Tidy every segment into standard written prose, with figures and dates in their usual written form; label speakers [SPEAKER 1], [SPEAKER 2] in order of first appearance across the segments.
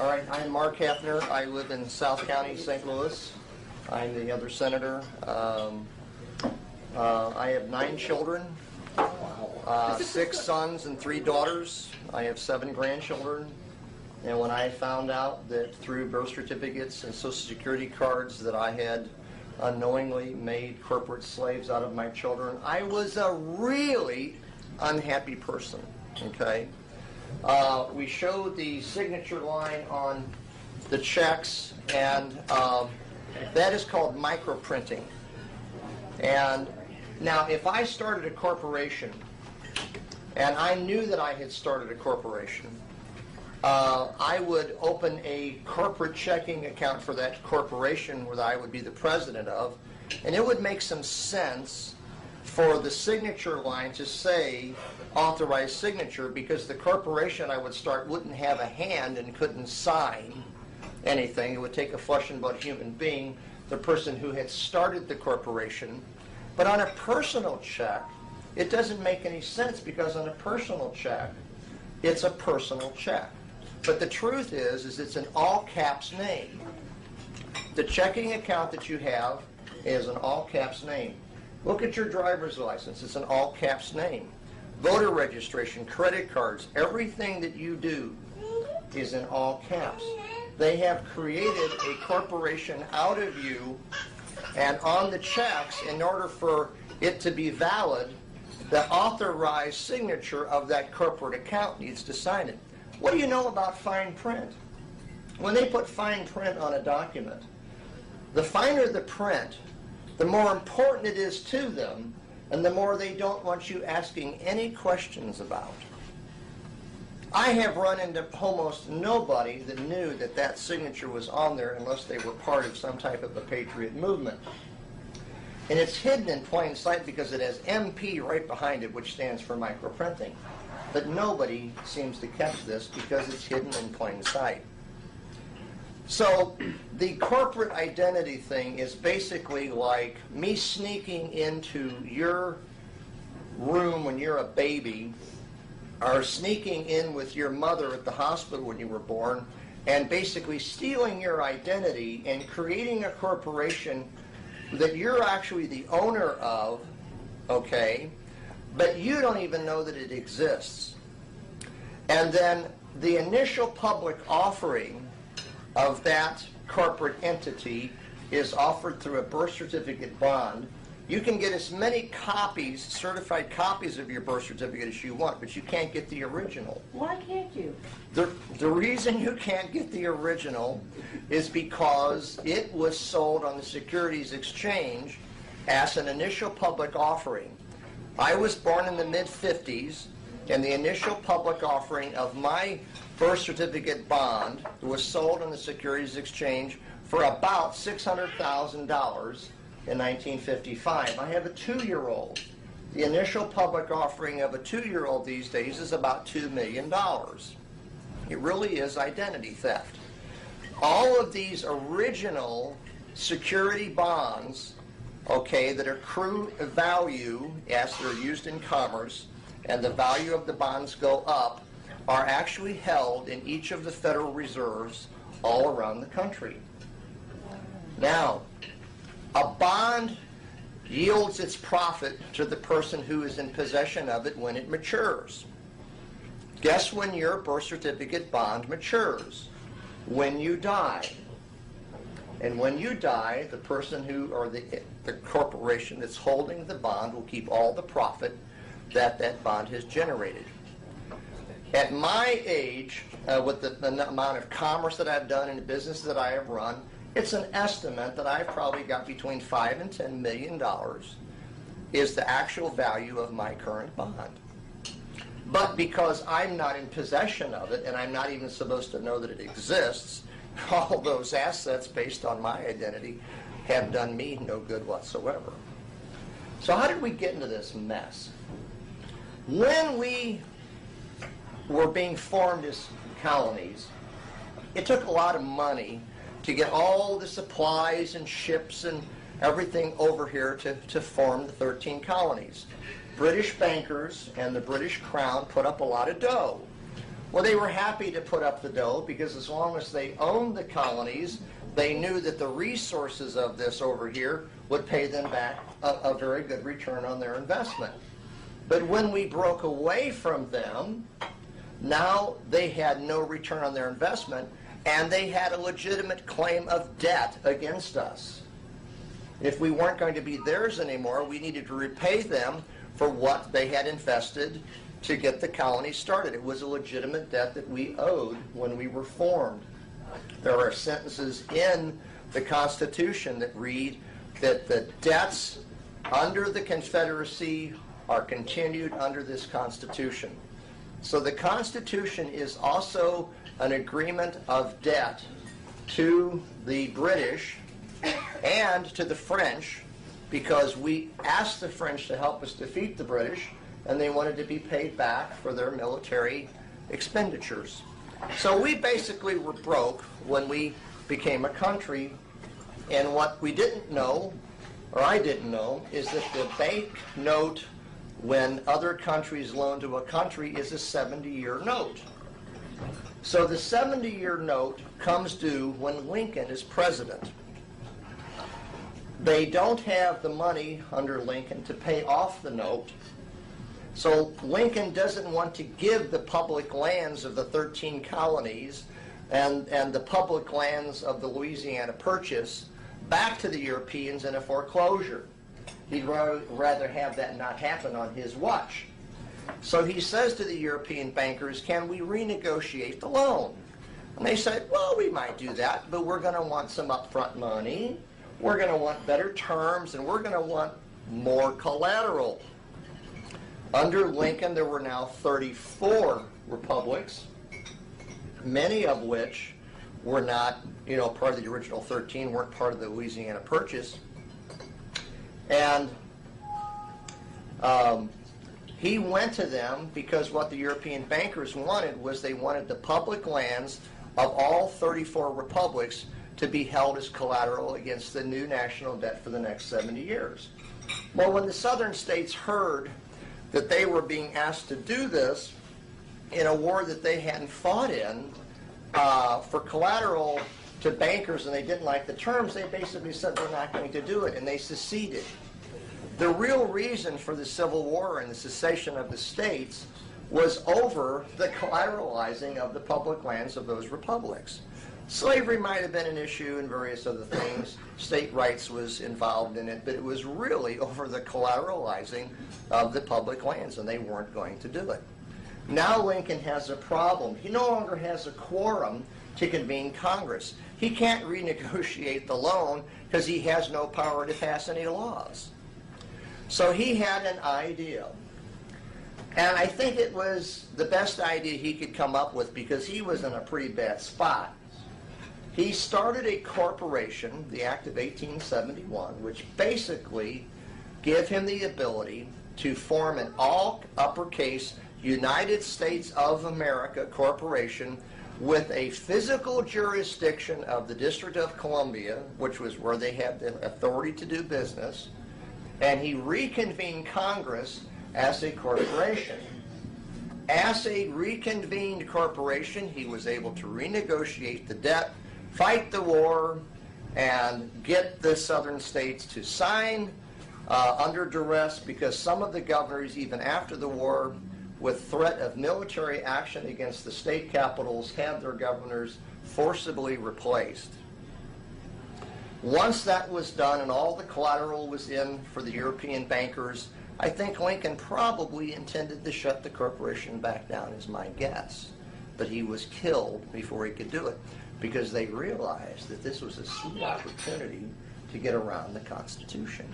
[SPEAKER 1] All right, I'm Mark Hafner. I live in South County, St. Louis. I'm the other senator. I have 9 children, 6 sons and 3 daughters. I have 7 grandchildren. And when I found out that through birth certificates and Social Security cards that I had unknowingly made corporate slaves out of my children, I was a really unhappy person, okay? We showed the signature line on the checks, and that is called microprinting. And now, if I started a corporation, and I knew that I had started a corporation, I would open a corporate checking account for that corporation that I would be the president of, and it would make some sense for the signature line to say authorized signature, because the corporation I would start wouldn't have a hand and couldn't sign anything. It would take a flesh and blood human being, the person who had started the corporation. But on a personal check, it doesn't make any sense, because on a personal check, it's a personal check. But the truth is it's an all caps name. The checking account that you have is an all caps name. Look at your driver's license. It's an all caps name. Voter registration, credit cards, everything that you do is in all caps. They have created a corporation out of you, and on the checks, in order for it to be valid, the authorized signature of that corporate account needs to sign it. What do you know about fine print? When they put fine print on a document, the finer the print, the more important it is to them, and the more they don't want you asking any questions about. I have run into almost nobody that knew that that signature was on there unless they were part of some type of a patriot movement. And it's hidden in plain sight because it has MP right behind it, which stands for microprinting. But nobody seems to catch this because it's hidden in plain sight. So the corporate identity thing is basically like me sneaking into your room when you're a baby, or sneaking in with your mother at the hospital when you were born, and basically stealing your identity and creating a corporation that you're actually the owner of, okay, but you don't even know that it exists. And then the initial public offering of that corporate entity is offered through a birth certificate bond. You can get as many copies, certified copies of your birth certificate as you want, but you can't get the original.
[SPEAKER 2] Why can't you?
[SPEAKER 1] The reason you can't get the original is because it was sold on the Securities Exchange as an initial public offering. I was born in the mid-50s, and the initial public offering of my birth certificate bond was sold on the Securities Exchange for about $600,000 in 1955. I have a 2-year-old. The initial public offering of a 2-year-old these days is about $2 million. It really is identity theft. All of these original security bonds, okay, that accrue value as they're used in commerce, and the value of the bonds go up, are actually held in each of the Federal Reserves all around the country. Now, a bond yields its profit to the person who is in possession of it when it matures. Guess when your birth certificate bond matures? When you die. And when you die, the person who, or the corporation that's holding the bond, will keep all the profit that that bond has generated. At my age, with the amount of commerce that I've done and the business that I have run, it's an estimate that I've probably got between $5 and $10 million is the actual value of my current bond. But because I'm not in possession of it, and I'm not even supposed to know that it exists, all those assets based on my identity have done me no good whatsoever. So how did we get into this mess? When we were being formed as colonies, it took a lot of money to get all the supplies and ships and everything over here to form the 13 colonies. British bankers and the British Crown put up a lot of dough. Well, they were happy to put up the dough because as long as they owned the colonies, they knew that the resources of this over here would pay them back a very good return on their investment. But when we broke away from them, now they had no return on their investment, and they had a legitimate claim of debt against us. If we weren't going to be theirs anymore, we needed to repay them for what they had invested to get the colony started. It was a legitimate debt that we owed when we were formed. There are sentences in the Constitution that read that the debts under the Confederacy are continued under this Constitution. So the Constitution is also an agreement of debt to the British and to the French, because we asked the French to help us defeat the British, and they wanted to be paid back for their military expenditures. So we basically were broke when we became a country, and what we didn't know, or I didn't know, is that the bank note when other countries loan to a country is a 70-year note. So the 70-year note comes due when Lincoln is president. They don't have the money under Lincoln to pay off the note, so Lincoln doesn't want to give the public lands of the 13 colonies and the public lands of the Louisiana Purchase back to the Europeans in a foreclosure. He'd rather have that not happen on his watch. So he says to the European bankers, can we renegotiate the loan? And they said, well, we might do that, but we're going to want some upfront money, we're going to want better terms, and we're going to want more collateral. Under Lincoln, there were now 34 republics, many of which were not, part of the original 13, weren't part of the Louisiana Purchase. And he went to them because what the European bankers wanted was they wanted the public lands of all 34 republics to be held as collateral against the new national debt for the next 70 years. Well, when the southern states heard that they were being asked to do this in a war that they hadn't fought in for collateral to bankers, and they didn't like the terms, they basically said we're not going to do it, and they seceded. The real reason for the Civil War and the secession of the states was over the collateralizing of the public lands of those republics. Slavery might have been an issue and various other things. State rights was involved in it, but it was really over the collateralizing of the public lands, and they weren't going to do it. Now Lincoln has a problem. He no longer has a quorum to convene Congress. He can't renegotiate the loan because he has no power to pass any laws. So he had an idea. And I think it was the best idea he could come up with because he was in a pretty bad spot. He started a corporation, the Act of 1871, which basically gave him the ability to form an all uppercase United States of America corporation with a physical jurisdiction of the District of Columbia, which was where they had the authority to do business, and he reconvened Congress as a corporation. As a reconvened corporation, he was able to renegotiate the debt, fight the war, and get the southern states to sign under duress, because some of the governors, even after the war, with threat of military action against the state capitals, had their governors forcibly replaced. Once that was done and all the collateral was in for the European bankers, I think Lincoln probably intended to shut the corporation back down, is my guess. But he was killed before he could do it, because they realized that this was a sweet opportunity to get around the Constitution.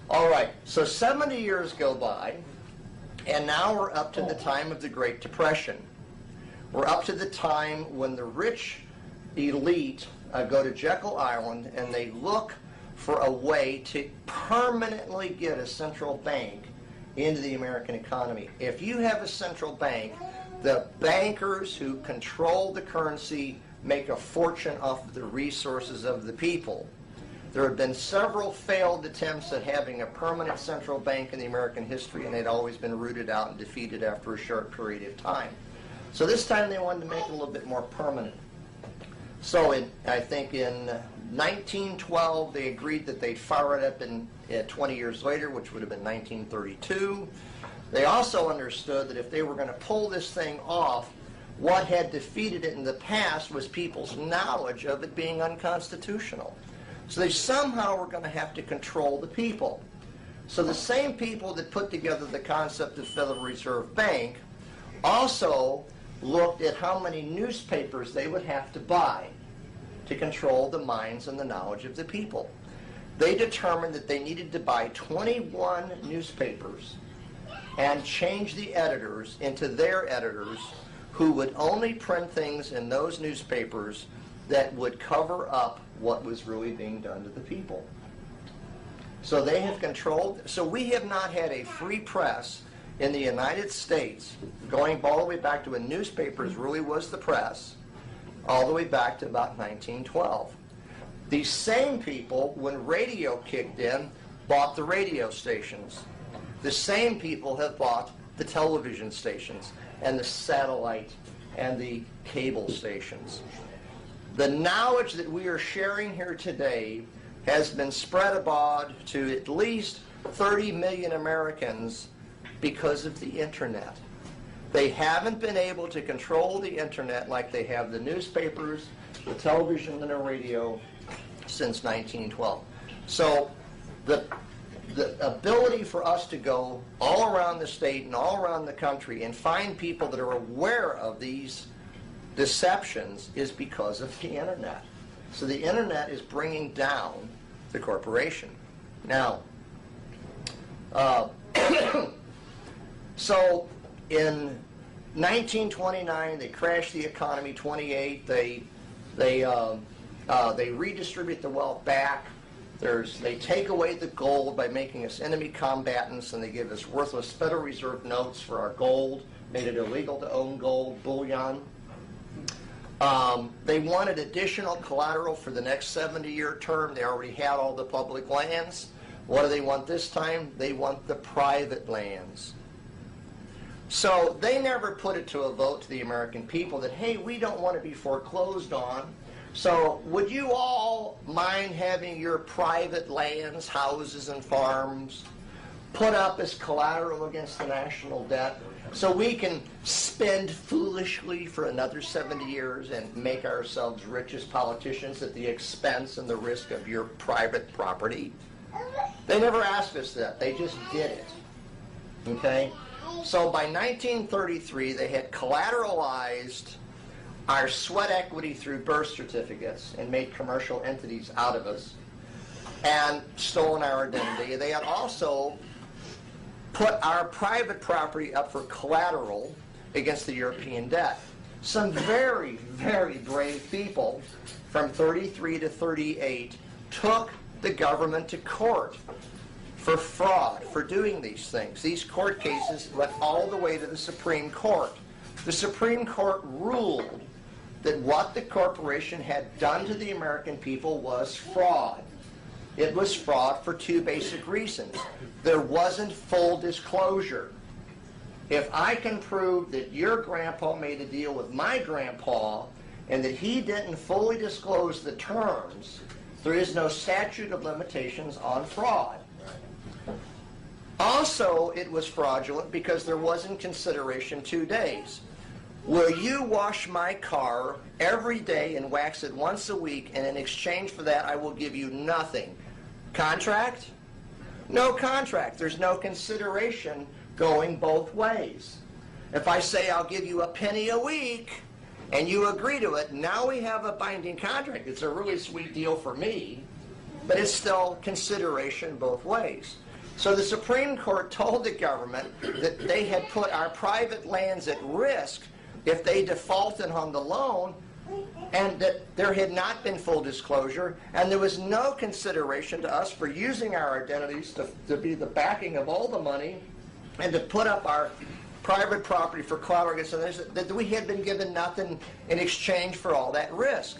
[SPEAKER 1] All right, so 70 years go by, and now we're up to the time of the Great Depression. We're up to the time when the rich elite go to Jekyll Island and they look for a way to permanently get a central bank into the American economy. If you have a central bank, the bankers who control the currency make a fortune off of the resources of the people. There had been several failed attempts at having a permanent central bank in the American history, and they'd always been rooted out and defeated after a short period of time. So this time they wanted to make it a little bit more permanent. So I think in 1912 they agreed that they'd fire it up 20 years later, which would have been 1932. They also understood that if they were going to pull this thing off, what had defeated it in the past was people's knowledge of it being unconstitutional. So they somehow were going to have to control the people. So the same people that put together the concept of Federal Reserve Bank also looked at how many newspapers they would have to buy to control the minds and the knowledge of the people. They determined that they needed to buy 21 newspapers and change the editors into their editors, who would only print things in those newspapers that would cover up what was really being done to the people. So they have controlled, so we have not had a free press in the United States, going all the way back to when newspapers really was the press, all the way back to about 1912. These same people, when radio kicked in, bought the radio stations. The same people have bought the television stations and the satellite and the cable stations. The knowledge that we are sharing here today has been spread abroad to at least 30 million Americans because of the internet. They haven't been able to control the internet like they have the newspapers, the television, and the radio since 1912. So the ability for us to go all around the state and all around the country and find people that are aware of these deceptions is because of the internet. So the internet is bringing down the corporation. Now, so in 1929, they crashed the economy. 28, they redistribute the wealth back. They take away the gold by making us enemy combatants, and they give us worthless Federal Reserve notes for our gold, made it illegal to own gold, bullion. They wanted additional collateral for the next 70-year term. They already had all the public lands. What do they want this time? They want the private lands. So they never put it to a vote to the American people that, hey, we don't want to be foreclosed on. So would you all mind having your private lands, houses, and farms put up as collateral against the national debt so we can spend foolishly for another 70 years and make ourselves rich as politicians at the expense and the risk of your private property? They never asked us that. They just did it. Okay? So by 1933, they had collateralized our sweat equity through birth certificates and made commercial entities out of us and stolen our identity. They had also put our private property up for collateral against the European debt. Some very, very brave people from 33 to 38 took the government to court for fraud, for doing these things. These court cases went all the way to the Supreme Court. The Supreme Court ruled that what the corporation had done to the American people was fraud. It was fraud for two basic reasons. There wasn't full disclosure. If I can prove that your grandpa made a deal with my grandpa and that he didn't fully disclose the terms, there is no statute of limitations on fraud. Also, it was fraudulent because there wasn't consideration 2 days. Will you wash my car every day and wax it once a week, and in exchange for that I will give you nothing? Contract? No contract. There's no consideration going both ways. If I say I'll give you a penny a week and you agree to it, now we have a binding contract. It's a really sweet deal for me, but it's still consideration both ways. So the Supreme Court told the government that they had put our private lands at risk if they defaulted on the loan, and that there had not been full disclosure, and there was no consideration to us for using our identities to be the backing of all the money and to put up our private property for collateral against others, that we had been given nothing in exchange for all that risk.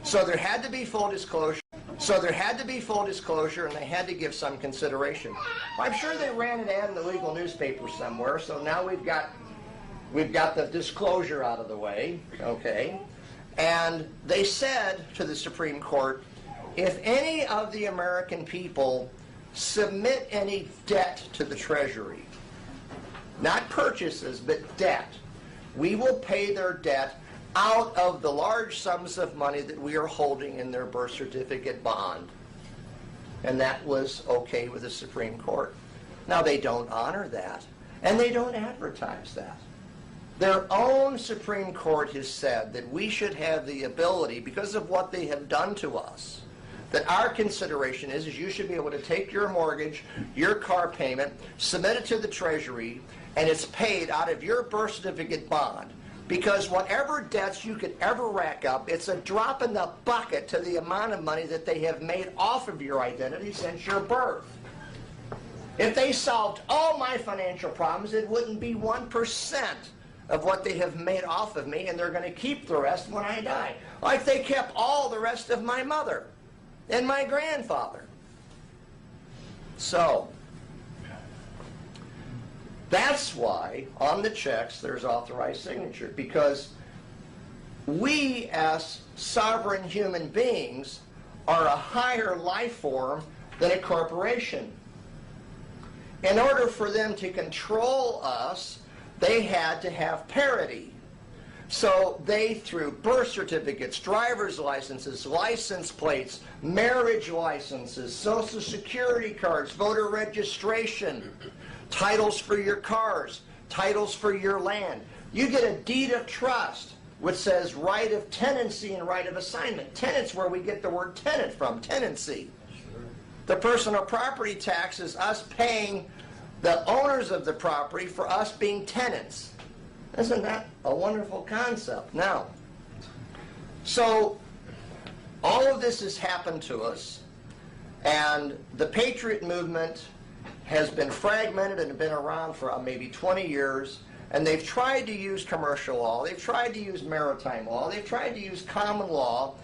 [SPEAKER 1] So there had to be full disclosure. So there had to be full disclosure, and they had to give some consideration. Well, I'm sure they ran an ad in the legal newspaper somewhere, so now we've got the disclosure out of the way, okay? And they said to the Supreme Court, if any of the American people submit any debt to the Treasury, not purchases, but debt, we will pay their debt out of the large sums of money that we are holding in their birth certificate bond. And that was okay with the Supreme Court. Now, they don't honor that, and they don't advertise that. Their own Supreme Court has said that we should have the ability, because of what they have done to us, that our consideration is you should be able to take your mortgage, your car payment, submit it to the Treasury, and it's paid out of your birth certificate bond. Because whatever debts you could ever rack up, it's a drop in the bucket to the amount of money that they have made off of your identity since your birth. If they solved all my financial problems, it wouldn't be 1% of what they have made off of me, and they're going to keep the rest when I die. Like they kept all the rest of my mother and my grandfather. So, that's why on the checks there's authorized signature, because we as sovereign human beings are a higher life form than a corporation. In order for them to control us, they had to have parity. So they, through birth certificates, driver's licenses, license plates, marriage licenses, Social Security cards, voter registration, titles for your cars, titles for your land. You get a deed of trust, which says right of tenancy and right of assignment. Tenant's where we get the word tenant from, tenancy. The personal property tax is us paying the owners of the property for us being tenants. Isn't that a wonderful concept? Now, so all of this has happened to us, and the Patriot movement has been fragmented and been around for maybe 20 years, and they've tried to use commercial law, they've tried to use maritime law, they've tried to use common law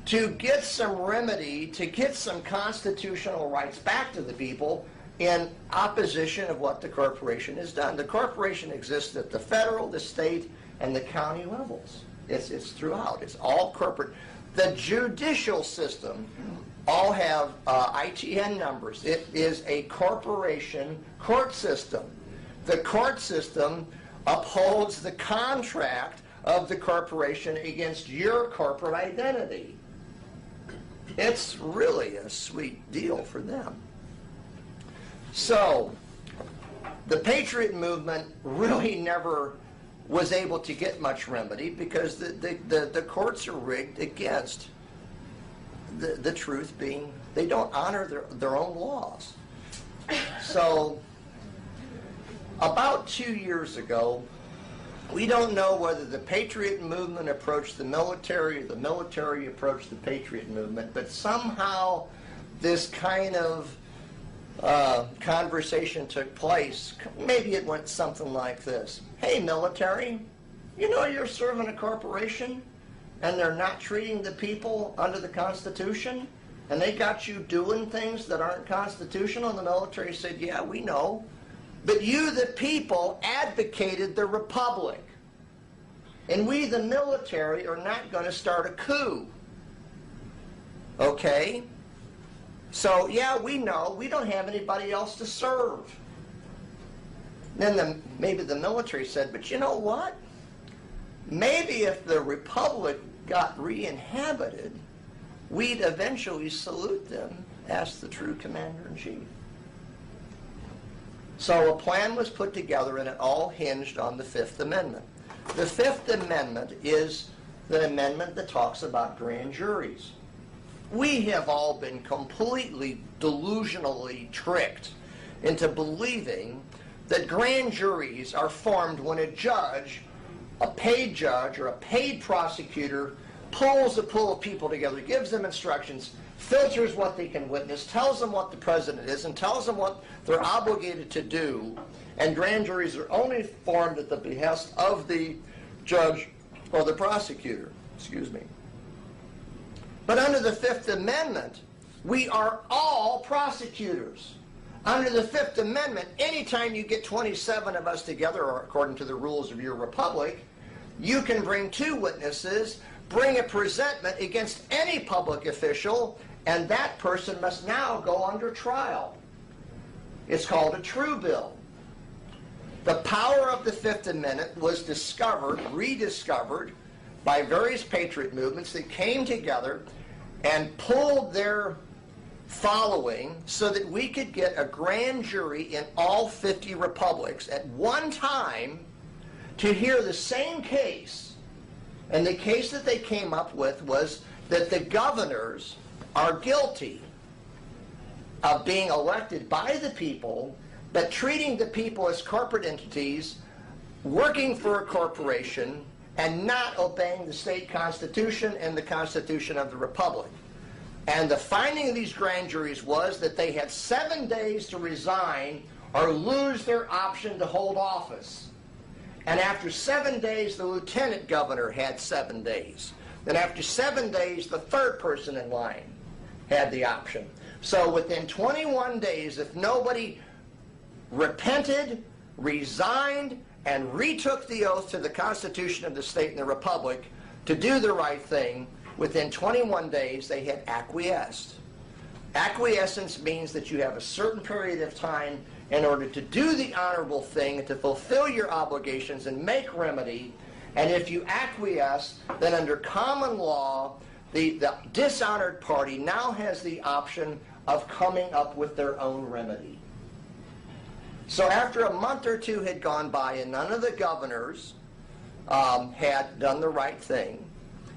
[SPEAKER 1] to get some remedy, to get some constitutional rights back to the people in opposition of what the corporation has done. The corporation exists at the federal, the state, and the county levels. It's throughout. It's all corporate. The judicial system all have ITN numbers. It is a corporation court system. The court system upholds the contract of the corporation against your corporate identity. It's really a sweet deal for them. So, the Patriot movement really never was able to get much remedy because the courts are rigged against the truth being, they don't honor their own laws. So, about 2 years ago, we don't know whether the Patriot movement approached the military or the military approached the Patriot movement, but somehow this kind of conversation took place. Maybe it went something like this. Hey, military, you know you're serving a corporation and they're not treating the people under the Constitution, and they got you doing things that aren't constitutional? And the military said, yeah, we know. But you, the people, advocated the republic. And we, the military, are not going to start a coup. Okay? So, yeah, we know. We don't have anybody else to serve. Then maybe the military said, but you know what? Maybe if the republic got re-inhabited, we'd eventually salute them as the true commander-in-chief. So a plan was put together, and it all hinged on the Fifth Amendment. The Fifth Amendment is the amendment that talks about grand juries. We have all been completely delusionally tricked into believing that grand juries are formed when a judge, a paid judge or a paid prosecutor, pulls a pool of people together, gives them instructions, filters what they can witness, tells them what the president is, and tells them what they're obligated to do. And grand juries are only formed at the behest of the judge or the prosecutor. Excuse me. But under the Fifth Amendment, we are all prosecutors. Under the Fifth Amendment, anytime you get 27 of us together, or according to the rules of your republic, you can bring 2 witnesses, bring a presentment against any public official, and that person must now go under trial. It's called a true bill. The power of the Fifth Amendment was discovered, rediscovered, by various patriot movements that came together and pulled their following so that we could get a grand jury in all 50 republics at one time to hear the same case. And the case that they came up with was that the governors are guilty of being elected by the people, but treating the people as corporate entities, working for a corporation, and not obeying the state constitution and the Constitution of the Republic. And the finding of these grand juries was that they had 7 days to resign or lose their option to hold office. And after 7 days, the lieutenant governor had 7 days. Then after 7 days, the third person in line had the option. So within 21 days, if nobody repented, resigned, and retook the oath to the Constitution of the state and the Republic to do the right thing, within 21 days they had acquiesced. Acquiescence means that you have a certain period of time in order to do the honorable thing, to fulfill your obligations and make remedy. And if you acquiesce, then under common law, the dishonored party now has the option of coming up with their own remedy. So after a month or 2 had gone by and none of the governors had done the right thing,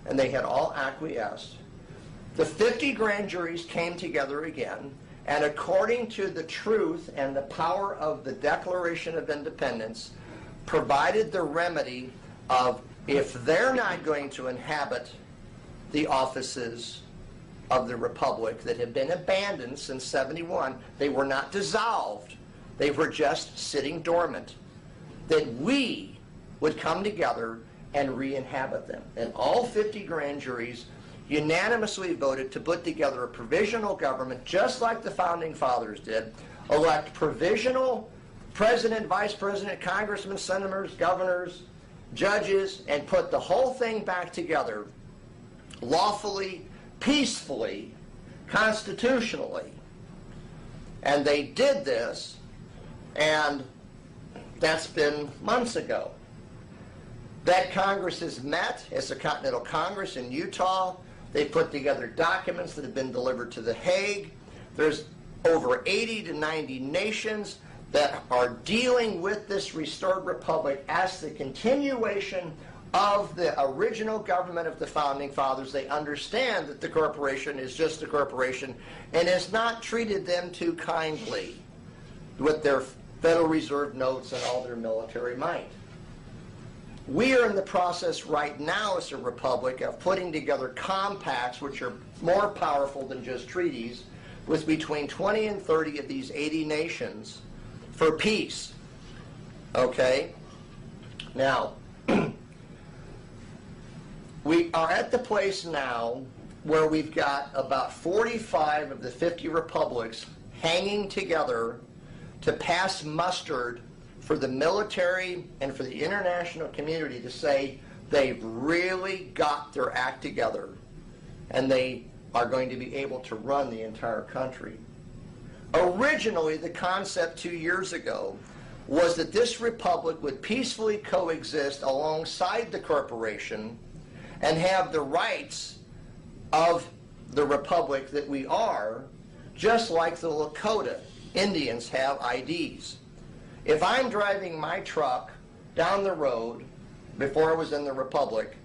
[SPEAKER 1] and they had all acquiesced, the 50 grand juries came together again, and according to the truth and the power of the Declaration of Independence, provided the remedy of, if they're not going to inhabit the offices of the Republic that had been abandoned since 71, they were not dissolved. They were just sitting dormant. That we would come together and re-inhabit them. And all 50 grand juries unanimously voted to put together a provisional government, just like the Founding Fathers did, elect provisional president, vice president, congressmen, senators, governors, judges, and put the whole thing back together lawfully, peacefully, constitutionally. And they did this, and that's been months ago. That Congress has met as the Continental Congress in Utah. They put together documents that have been delivered to The Hague. There's over 80 to 90 nations that are dealing with this restored republic as the continuation of the original government of the Founding Fathers. They understand that the corporation is just a corporation and has not treated them too kindly with their Federal Reserve notes and all their military might. We are in the process right now as a republic of putting together compacts which are more powerful than just treaties with between 20 and 30 of these 80 nations for peace. Okay? Now, we are at the place now where we've got about 45 of the 50 republics hanging together to pass muster for the military and for the international community to say they've really got their act together and they are going to be able to run the entire country. Originally, the concept 2 years ago was that this republic would peacefully coexist alongside the corporation and have the rights of the republic that we are, just like the Lakota Indians have IDs. If I'm driving my truck down the road before I was in the Republic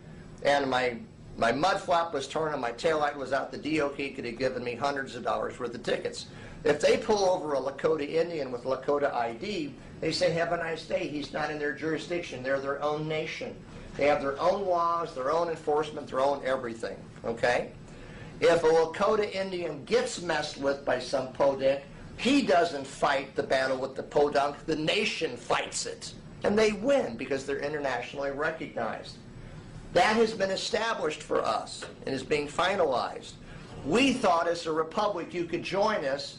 [SPEAKER 1] and my mud flap was torn and my taillight was out, the DOT could have given me hundreds of dollars worth of tickets. If they pull over a Lakota Indian with Lakota ID, they say, have a nice day. He's not in their jurisdiction. They're their own nation. They have their own laws, their own enforcement, their own everything. Okay? If a Lakota Indian gets messed with by some podunk, he doesn't fight the battle with the podunk, the nation fights it. And they win because they're internationally recognized. That has been established for us and is being finalized. we thought as a republic you could join us,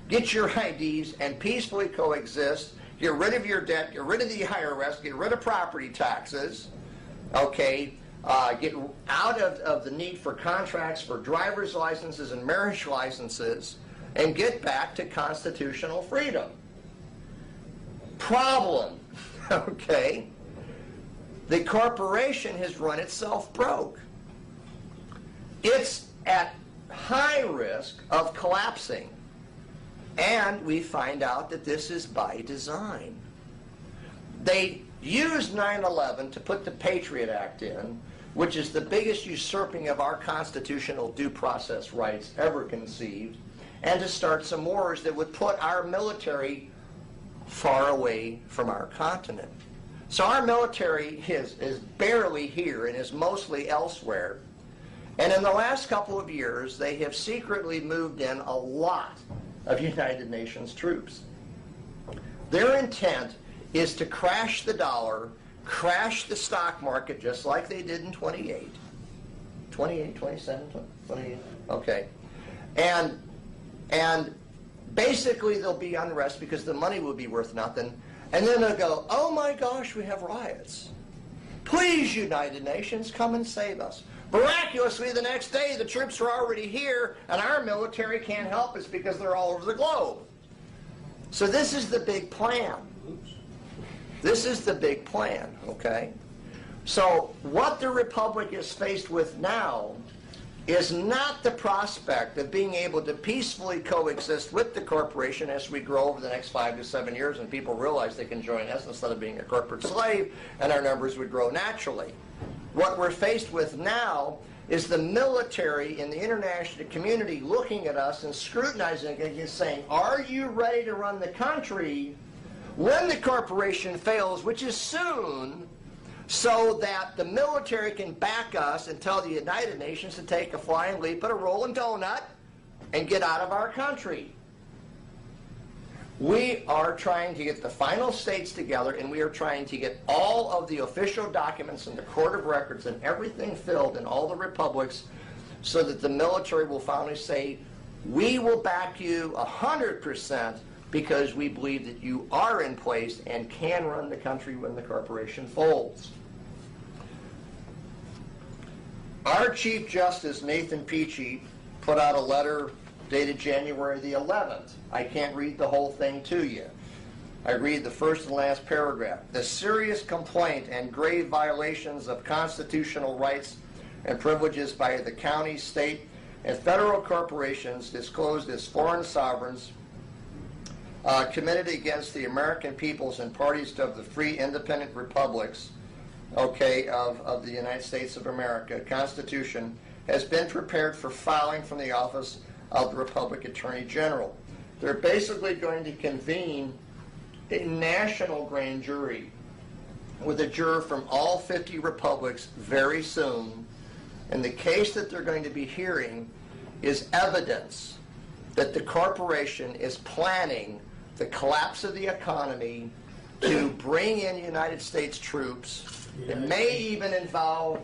[SPEAKER 1] get your IDs, and peacefully coexist, get rid of your debt, get rid of the IRS, get rid of property taxes, okay, get out of the need for contracts for driver's licenses and marriage licenses, and get back to constitutional freedom. Problem, okay, the corporation has run itself broke. It's at high risk of collapsing. And we find out that this is by design. They used 9/11 to put the Patriot Act in, which is the biggest usurping of our constitutional due process rights ever conceived, and to start some wars that would put our military far away from our continent. So our military is barely here and is mostly elsewhere. And in the last couple of years, they have secretly moved in a lot of United Nations troops. Their intent is to crash the dollar, crash the stock market, just like they did in 28, 27, 28, okay. And basically there'll be unrest because the money will be worth nothing. And then they'll go, oh my gosh, we have riots. Please, United Nations, come and save us. Miraculously, the next day, the troops are already here, and our military can't help us because they're all over the globe. So this is the big plan. This is the big plan, okay? So what the Republic is faced with now is not the prospect of being able to peacefully coexist with the corporation as we grow over the next 5 to 7 years and people realize they can join us instead of being a corporate slave, and our numbers would grow naturally. What we're faced with now is the military and the international community looking at us and scrutinizing it and saying, are you ready to run the country when the corporation fails, which is soon, so that the military can back us and tell the United Nations to take a flying leap at a rolling donut and get out of our country. We are trying to get the final states together, and we are trying to get all of the official documents in the Court of Records and everything filled in all the republics so that the military will finally say, we will back you 100% because we believe that you are in place and can run the country when the corporation folds. Our Chief Justice, Nathan Peachy, put out a letter dated January the 11th. I can't read the whole thing to you. I read the first and last paragraph. The serious complaint and grave violations of constitutional rights and privileges by the county, state, and federal corporations disclosed as foreign sovereigns committed against the American peoples and parties of the free independent republics, okay, of the United States of America, Constitution, has been prepared for filing from the office of the Republic Attorney General. They're basically going to convene a national grand jury with a juror from all 50 republics very soon, and the case that they're going to be hearing is evidence that the corporation is planning the collapse of the economy to bring in United States troops. It may even involve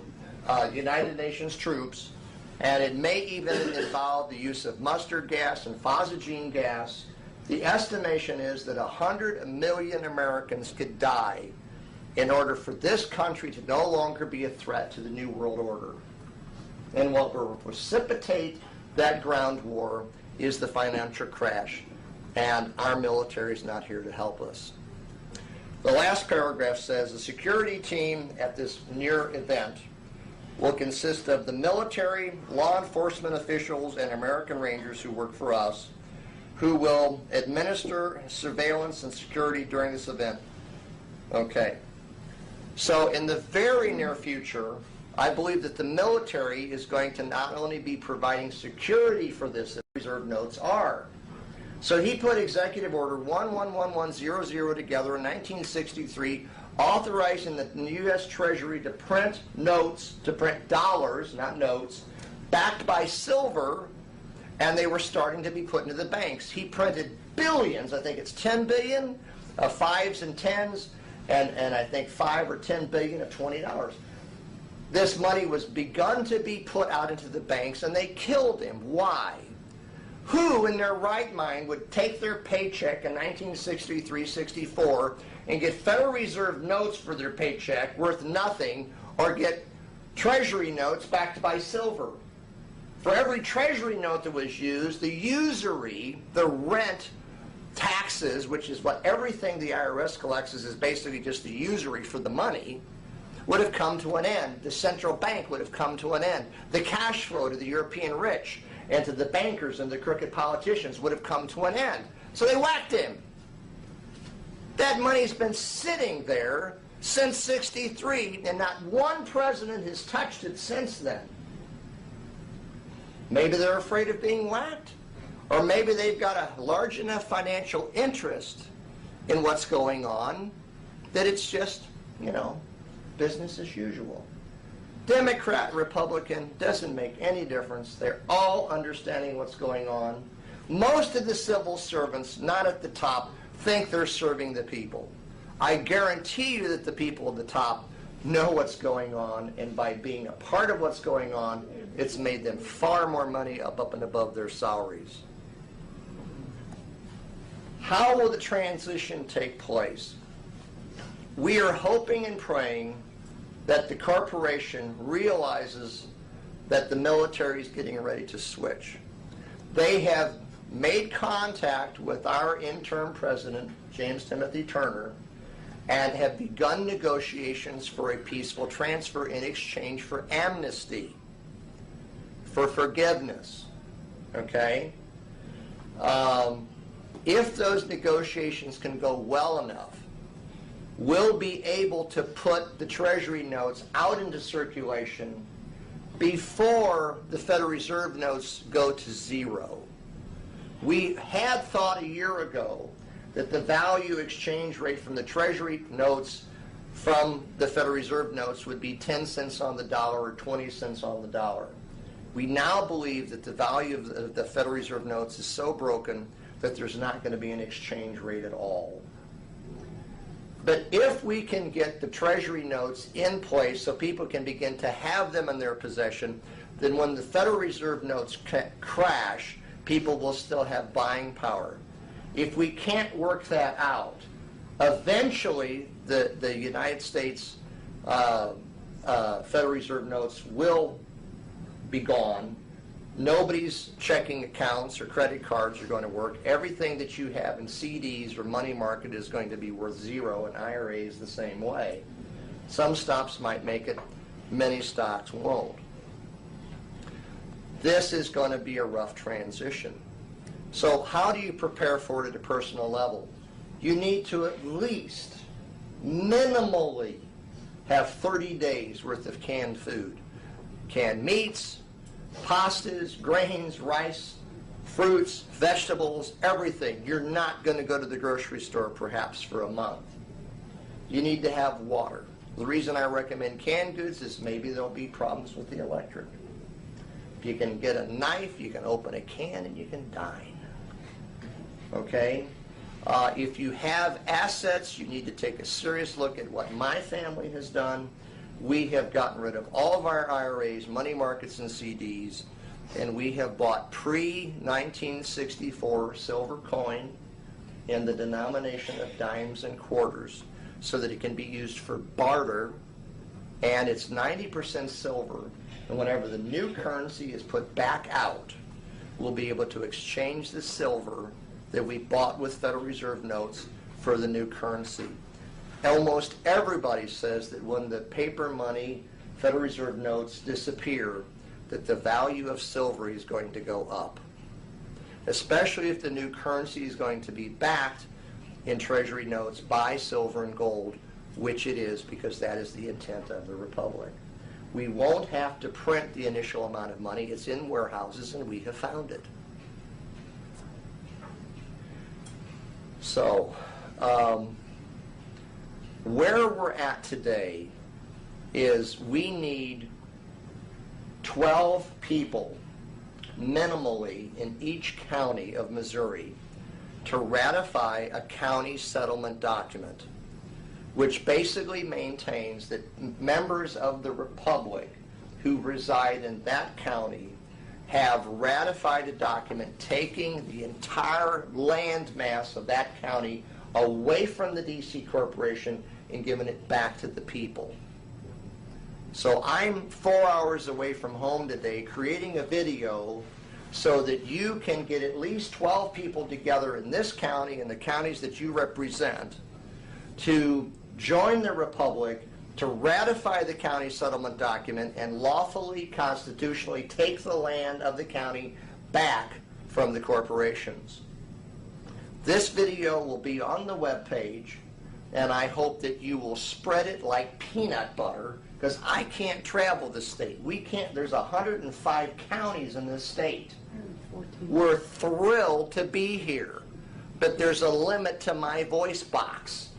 [SPEAKER 1] United Nations troops, and it may even involve the use of mustard gas and phosgene gas. The estimation is that 100 million Americans could die in order for this country to no longer be a threat to the New World Order. And what will precipitate that ground war is the financial crash, and our military is not here to help us. The last paragraph says the security team at this near event will consist of the military, law enforcement officials, and American Rangers who work for us, who will administer surveillance and security during this event. Okay. So in the very near future, I believe that the military is going to not only be providing security for this, as reserve notes are. So he put Executive Order 111100 together in 1963, authorizing the U.S. Treasury to print notes, to print dollars, not notes, backed by silver, and they were starting to be put into the banks. He printed billions, I think it's 10 billion of 5s and 10s, and I think 5 or 10 billion of $20. this money was begun to be put out into the banks, and they killed him. Why? Who in their right mind would take their paycheck in 1963, 64 and get Federal Reserve notes for their paycheck worth nothing, or get Treasury notes backed by silver? For every Treasury note that was used, the usury, the rent, taxes, which is what everything the IRS collects is basically just the usury for the money, would have come to an end. The central bank would have come to an end. The cash flow to the European rich and to the bankers and the crooked politicians would have come to an end. So they whacked him. That money's been sitting there since '63, and not one president has touched it since then. Maybe they're afraid of being whacked, or maybe they've got a large enough financial interest in what's going on that it's just, business as usual. Democrat, Republican, doesn't make any difference. They're all understanding what's going on. Most of the civil servants, not at the top, think they're serving the people. I guarantee you that the people at the top know what's going on, and by being a part of what's going on, it's made them far more money up and above their salaries. How will the transition take place? We are hoping and praying that the corporation realizes that the military is getting ready to switch. They have made contact with our interim president, James Timothy Turner, and have begun negotiations for a peaceful transfer in exchange for amnesty, for forgiveness. Okay? If those negotiations can go well enough, we'll be able to put the Treasury notes out into circulation before the Federal Reserve notes go to zero. We had thought a year ago that the value exchange rate from the Treasury notes from the Federal Reserve notes would be 10 cents on the dollar or 20 cents on the dollar. We now believe that the value of the Federal Reserve notes is so broken that there's not going to be an exchange rate at all. But if we can get the Treasury notes in place so people can begin to have them in their possession, then when the Federal Reserve notes crash, people will still have buying power. If we can't work that out, eventually the United States Federal Reserve notes will be gone. Nobody's checking accounts or credit cards are going to work. Everything that you have in CDs or money market is going to be worth zero, and IRAs the same way. Some stocks might make it, many stocks won't. This is going to be a rough transition. So how do you prepare for it at a personal level? You need to at least, minimally, have 30 days worth of canned food. Canned meats, pastas, grains, rice, fruits, vegetables, everything. You're not going to go to the grocery store perhaps for a month. You need to have water. The reason I recommend canned goods is maybe there'll be problems with the electric. If you can get a knife, you can open a can and you can dine. Okay? If you have assets, you need to take a serious look at what my family has done. We have gotten rid of all of our IRAs, money markets, and CDs, and we have bought pre-1964 silver coin in the denomination of dimes and quarters so that it can be used for barter, and it's 90% silver, and whenever the new currency is put back out, we'll be able to exchange the silver that we bought with Federal Reserve notes for the new currency. Almost everybody says that when the paper money, Federal Reserve notes disappear, that the value of silver is going to go up, especially if the new currency is going to be backed in Treasury notes by silver and gold, which it is, because that is the intent of the Republic. We won't have to print the initial amount of money. It's in warehouses, and we have found it. So, where we're at today is we need 12 people minimally in each county of Missouri to ratify a county settlement document. which basically maintains that members of the Republic who reside in that county have ratified a document taking the entire land mass of that county away from the D.C. Corporation and giving it back to the people. So I'm 4 hours away from home today creating a video so that you can get at least 12 people together in this county and the counties that you represent to join the Republic, to ratify the county settlement document and lawfully, constitutionally take the land of the county back from the corporations. This video will be on the webpage, and I hope that you will spread it like peanut butter, because I can't travel the state. We can't. There's 105 counties in this state. We're thrilled to be here, but there's a limit to my voice box.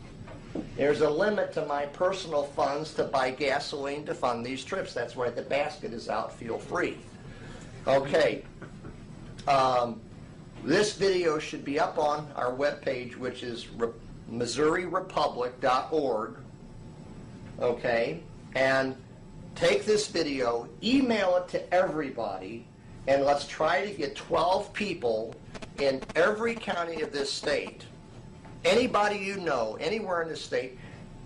[SPEAKER 1] There's a limit to my personal funds to buy gasoline to fund these trips. That's why the basket is out. Feel free. Okay. This video should be up on our webpage, which is MissouriRepublic.org. Okay? And take this video, email it to everybody, and let's try to get 12 people in every county of this state. Anybody you know, anywhere in the state,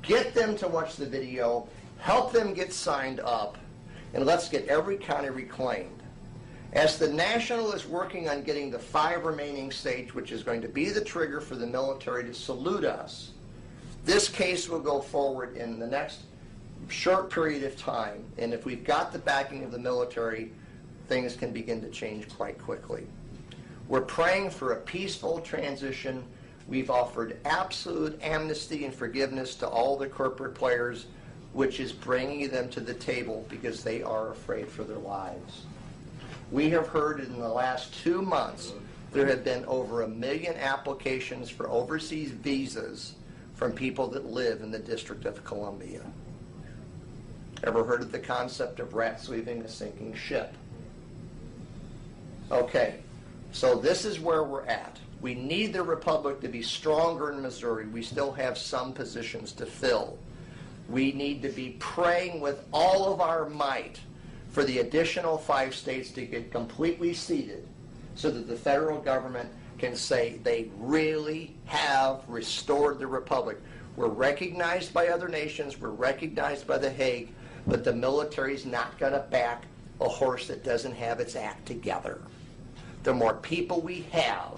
[SPEAKER 1] get them to watch the video, help them get signed up, and let's get every county reclaimed. As the National is working on getting the 5 remaining states, which is going to be the trigger for the military to salute us, this case will go forward in the next short period of time, and if we've got the backing of the military, things can begin to change quite quickly. We're praying for a peaceful transition. We've offered absolute amnesty and forgiveness to all the corporate players, which is bringing them to the table because they are afraid for their lives. We have heard in the last 2 months there have been over 1 million applications for overseas visas from people that live in the District of Columbia. Ever heard of the concept of rats leaving a sinking ship? Okay, so this is where we're at. We need the Republic to be stronger in Missouri. We still have some positions to fill. We need to be praying with all of our might for the additional 5 states to get completely seated so that the federal government can say they really have restored the Republic. We're recognized by other nations, we're recognized by The Hague, but the military's not going to back a horse that doesn't have its act together. The more people we have,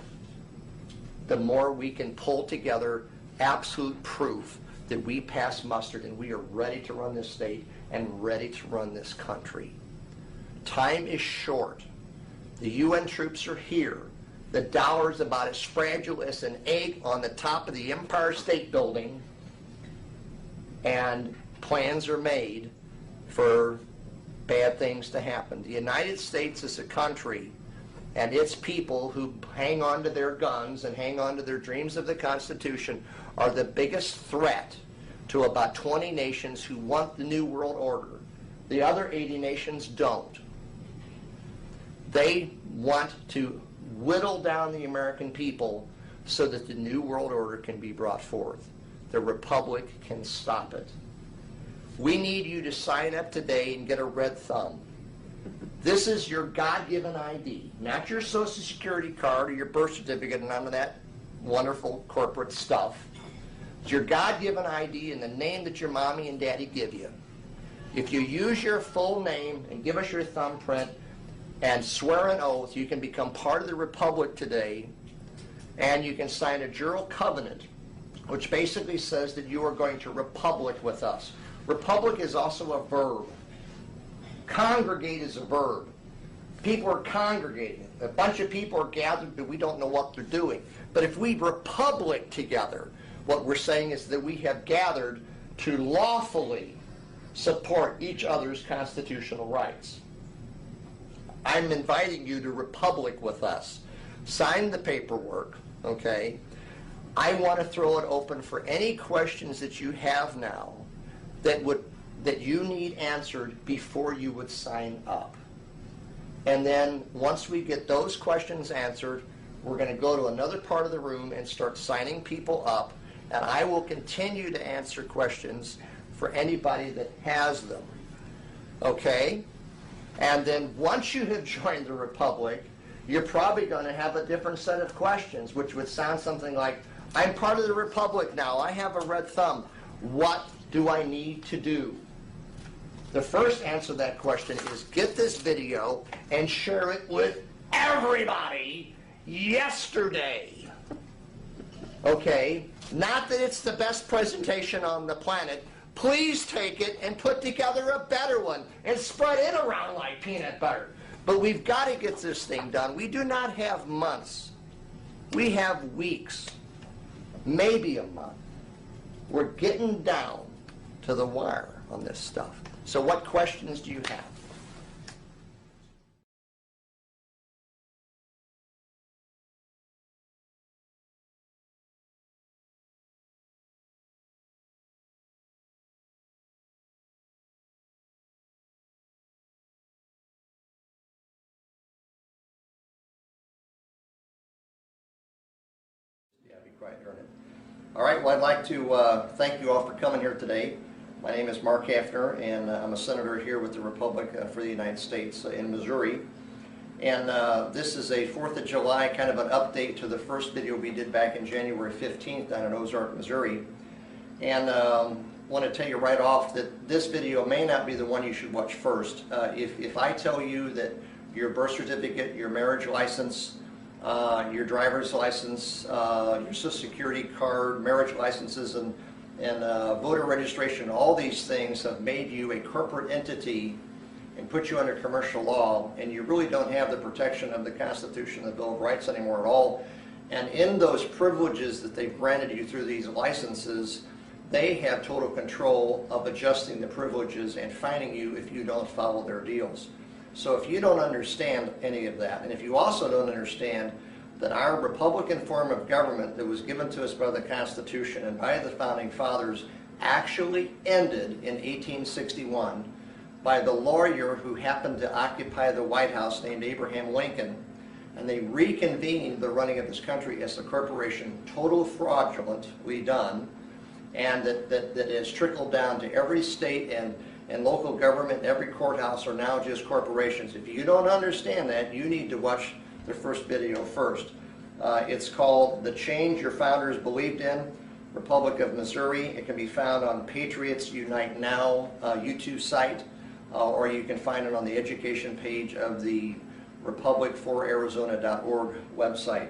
[SPEAKER 1] the more we can pull together absolute proof that we pass muster and we are ready to run this state and ready to run this country. Time is short. The UN troops are here. The dollar is about as fragile as an egg on the top of the Empire State Building, and plans are made for bad things to happen. The United States is a country, and its people who hang on to their guns and hang on to their dreams of the Constitution are the biggest threat to about 20 nations who want the New World Order. The other 80 nations don't. They want to whittle down the American people so that the New World Order can be brought forth. The Republic can stop it. We need you to sign up today and get a red thumb. This is your God-given ID, not your Social Security card or your birth certificate and none of that wonderful corporate stuff. It's your God-given ID and the name that your mommy and daddy give you. If you use your full name and give us your thumbprint and swear an oath, you can become part of the Republic today, and you can sign a jural covenant, which basically says that you are going to republic with us. Republic is also a verb. Congregate is a verb. People are congregating. A bunch of people are gathered, but we don't know what they're doing. But if we republic together, what we're saying is that we have gathered to lawfully support each other's constitutional rights. I'm inviting you to republic with us. Sign the paperwork, okay? I want to throw it open for any questions that you have now that you need answered before you would sign up. And then once we get those questions answered, we're going to go to another part of the room and start signing people up. and I will continue to answer questions for anybody that has them. Okay? And then once you have joined the Republic, you're probably going to have a different set of questions, which would sound something like, I'm part of the Republic now, I have a red thumb. What do I need to do? The first answer to that question is get this video and share it with everybody yesterday. Okay? Not that it's the best presentation on the planet. Please take it and put together a better one and spread it around like peanut butter. But we've got to get this thing done. We do not have months. We have weeks, maybe a month. We're getting down to the wire on this stuff. So what questions do you have? Yeah, be quiet during it. All right, well, I'd like to thank you all for coming here today. My name is Mark Hafner, and I'm a senator here with the Republic for the United States in Missouri. And this is a 4th of July kind of an update to the first video we did back in January 15th down in Ozark, Missouri. And I want to tell you right off that this video may not be the one you should watch first. If I tell you that your birth certificate, your marriage license, your driver's license, your Social Security card, marriage licenses, and voter registration, all these things have made you a corporate entity and put you under commercial law, and you really don't have the protection of the Constitution and the Bill of Rights anymore at all. And in those privileges that they've granted you through these licenses, they have total control of adjusting the privileges and fining you if you don't follow their deals. So if you don't understand any of that, and if you also don't understand that our Republican form of government that was given to us by the Constitution and by the Founding Fathers actually ended in 1861 by the lawyer who happened to occupy the White House named Abraham Lincoln, and they reconvened the running of this country as a corporation, total fraudulently done, and that has trickled down to every state and local government, every courthouse are now just corporations. If you don't understand that, you need to watch the first video first. It's called The Change Your Founders Believed in, Republic of Missouri. It can be found on Patriots Unite Now YouTube site, or you can find it on the education page of the republicforarizona.org website.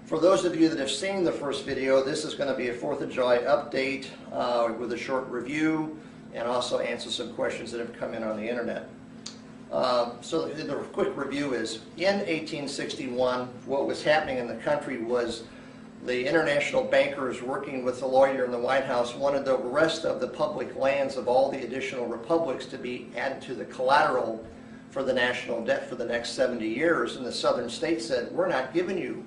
[SPEAKER 1] For those of you that have seen the first video, this is going to be a 4th of July update with a short review and also answer some questions that have come in on the internet. So the quick review is, in 1861, what was happening in the country was the international bankers working with the lawyer in the White House wanted the rest of the public lands of all the additional republics to be added to the collateral for the national debt for the next 70 years. And the southern states said, we're not giving you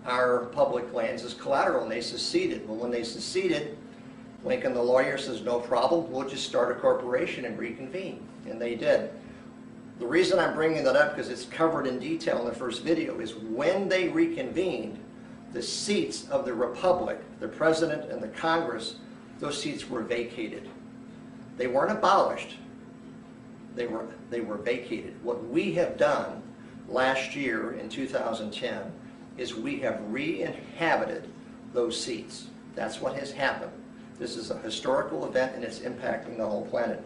[SPEAKER 1] our public lands as collateral, and they seceded. Well, when they seceded, Lincoln, the lawyer, says, no problem, we'll just start a corporation and reconvene. And they did. The reason I'm bringing that up, because it's covered in detail in the first video, is when they reconvened, the seats of the Republic, the President and the Congress, those seats were vacated. They weren't abolished. They were vacated. What we have done last year in 2010 is we have re-inhabited those seats. That's what has happened. This is a historical event, and it's impacting the whole planet.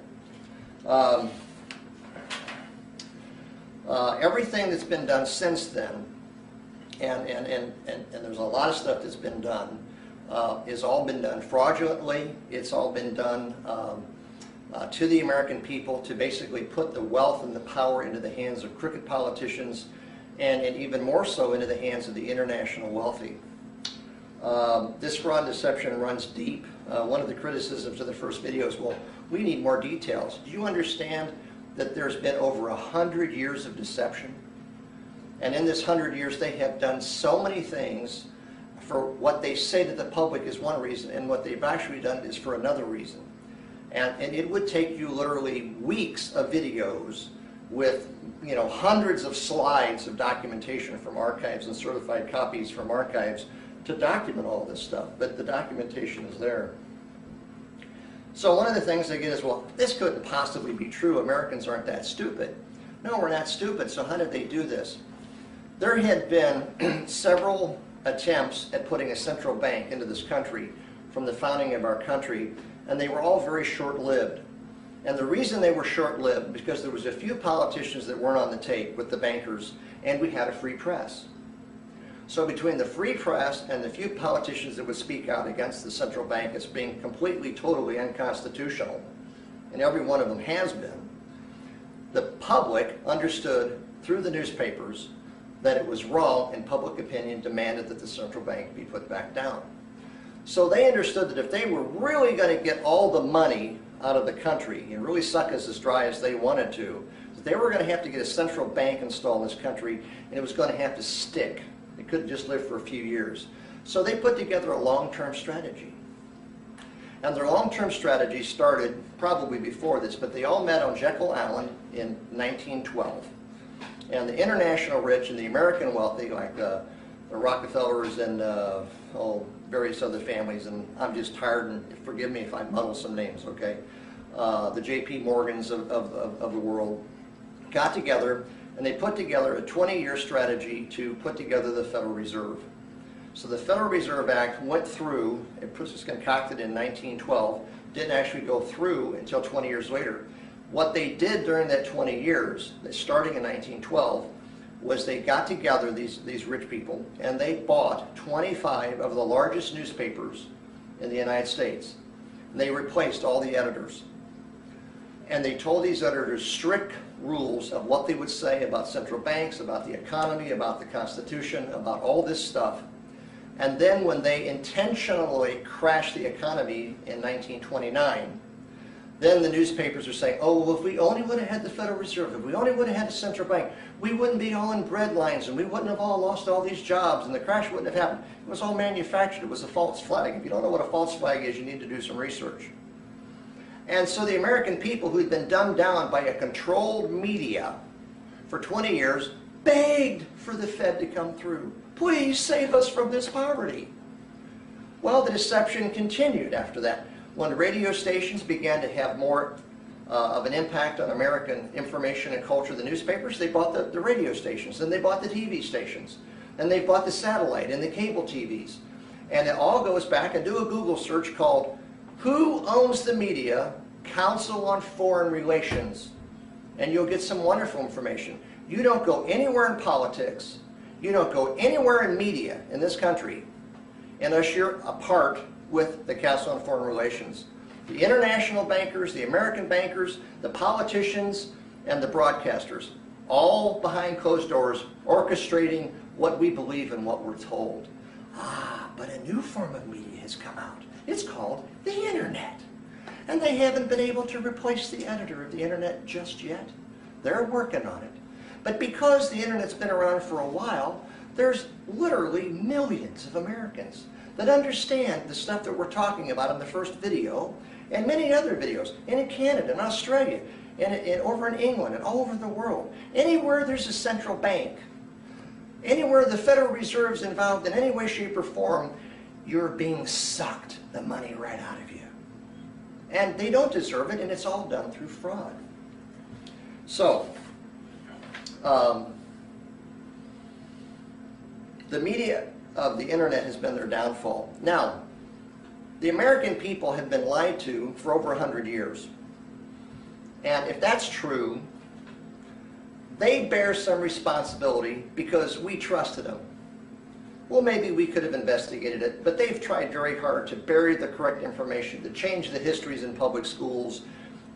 [SPEAKER 1] Everything that's been done since then, and there's a lot of stuff that's been done, has all been done fraudulently. It's all been done to the American people to basically put the wealth and the power into the hands of crooked politicians, and even more so into the hands of the international wealthy. This fraud and deception runs deep. One of the criticisms of the first video is, well, we need more details. Do you understand that there's been over 100 years of deception? And in this 100 years, they have done so many things for what they say to the public is one reason, and what they've actually done is for another reason. And it would take you literally weeks of videos with, you know, hundreds of slides of documentation from archives and certified copies from archives to document all this stuff, but the documentation is there. So one of the things they get is, well, this couldn't possibly be true. Americans aren't that stupid. No, we're not stupid, so how did they do this? There had been several attempts at putting a central bank into this country from the founding of our country, and they were all very short-lived. And the reason they were short-lived, because there was a few politicians that weren't on the tape with the bankers, and we had a free press. So between the free press and the few politicians that would speak out against the central bank as being completely, totally unconstitutional, and every one of them has been, the public understood through the newspapers that it was wrong, and public opinion demanded that the central bank be put back down. So they understood that if they were really going to get all the money out of the country and really suck us as dry as they wanted to, that they were going to have to get a central bank installed in this country, and it was going to have to stick. It couldn't just live for a few years. So they put together a long-term strategy. And their long-term strategy started probably before this, but they all met on Jekyll Island in 1912. And the international rich and the American wealthy, like the Rockefellers and various other families, and I'm just tired, and forgive me if I muddle some names, okay? The J.P. Morgans of the world got together, and they put together a 20-year strategy to put together the Federal Reserve. So the Federal Reserve Act went through, it was concocted in 1912, didn't actually go through until 20 years later. What they did during that 20 years, starting in 1912, was they got together, these rich people, and they bought 25 of the largest newspapers in the United States. And they replaced all the editors. And they told these editors strict rules of what they would say about central banks, about the economy, about the Constitution, about all this stuff. And then when they intentionally crashed the economy in 1929, then the newspapers are saying, oh, well, if we only would have had the Federal Reserve, if we only would have had the central bank, we wouldn't be all in bread lines, and we wouldn't have all lost all these jobs, and the crash wouldn't have happened. It was all manufactured. It was a false flag. If you don't know what a false flag is, you need to do some research. And so the American people, who'd been dumbed down by a controlled media for 20 years, begged for the Fed to come through. Please save us from this poverty. Well, the deception continued after that. When radio stations began to have more of an impact on American information and culture than newspapers, they bought the radio stations, and they bought the TV stations, and they bought the satellite and the cable TVs. And it all goes back, and do a Google search called Who Owns the Media? Council on Foreign Relations. And you'll get some wonderful information. You don't go anywhere in politics, you don't go anywhere in media in this country unless you're a part with the Council on Foreign Relations. The international bankers, the American bankers, the politicians, and the broadcasters, all behind closed doors, orchestrating what we believe and what we're told. Ah, but a new form of media has come out. It's called the Internet. And they haven't been able to replace the editor of the Internet just yet. They're working on it. But because the Internet's been around for a while, there's literally millions of Americans that understand the stuff that we're talking about in the first video, and many other videos, and in Canada, and Australia, and over in England, and all over the world. Anywhere there's a central bank, anywhere the Federal Reserve's involved in any way, shape, or form, you're being sucked the money right out of you. And they don't deserve it, and it's all done through fraud. So, the media of the Internet has been their downfall. Now, the American people have been lied to for over 100 years. And if that's true, they bear some responsibility because we trusted them. Well, maybe we could have investigated it, but they've tried very hard to bury the correct information, to change the histories in public schools,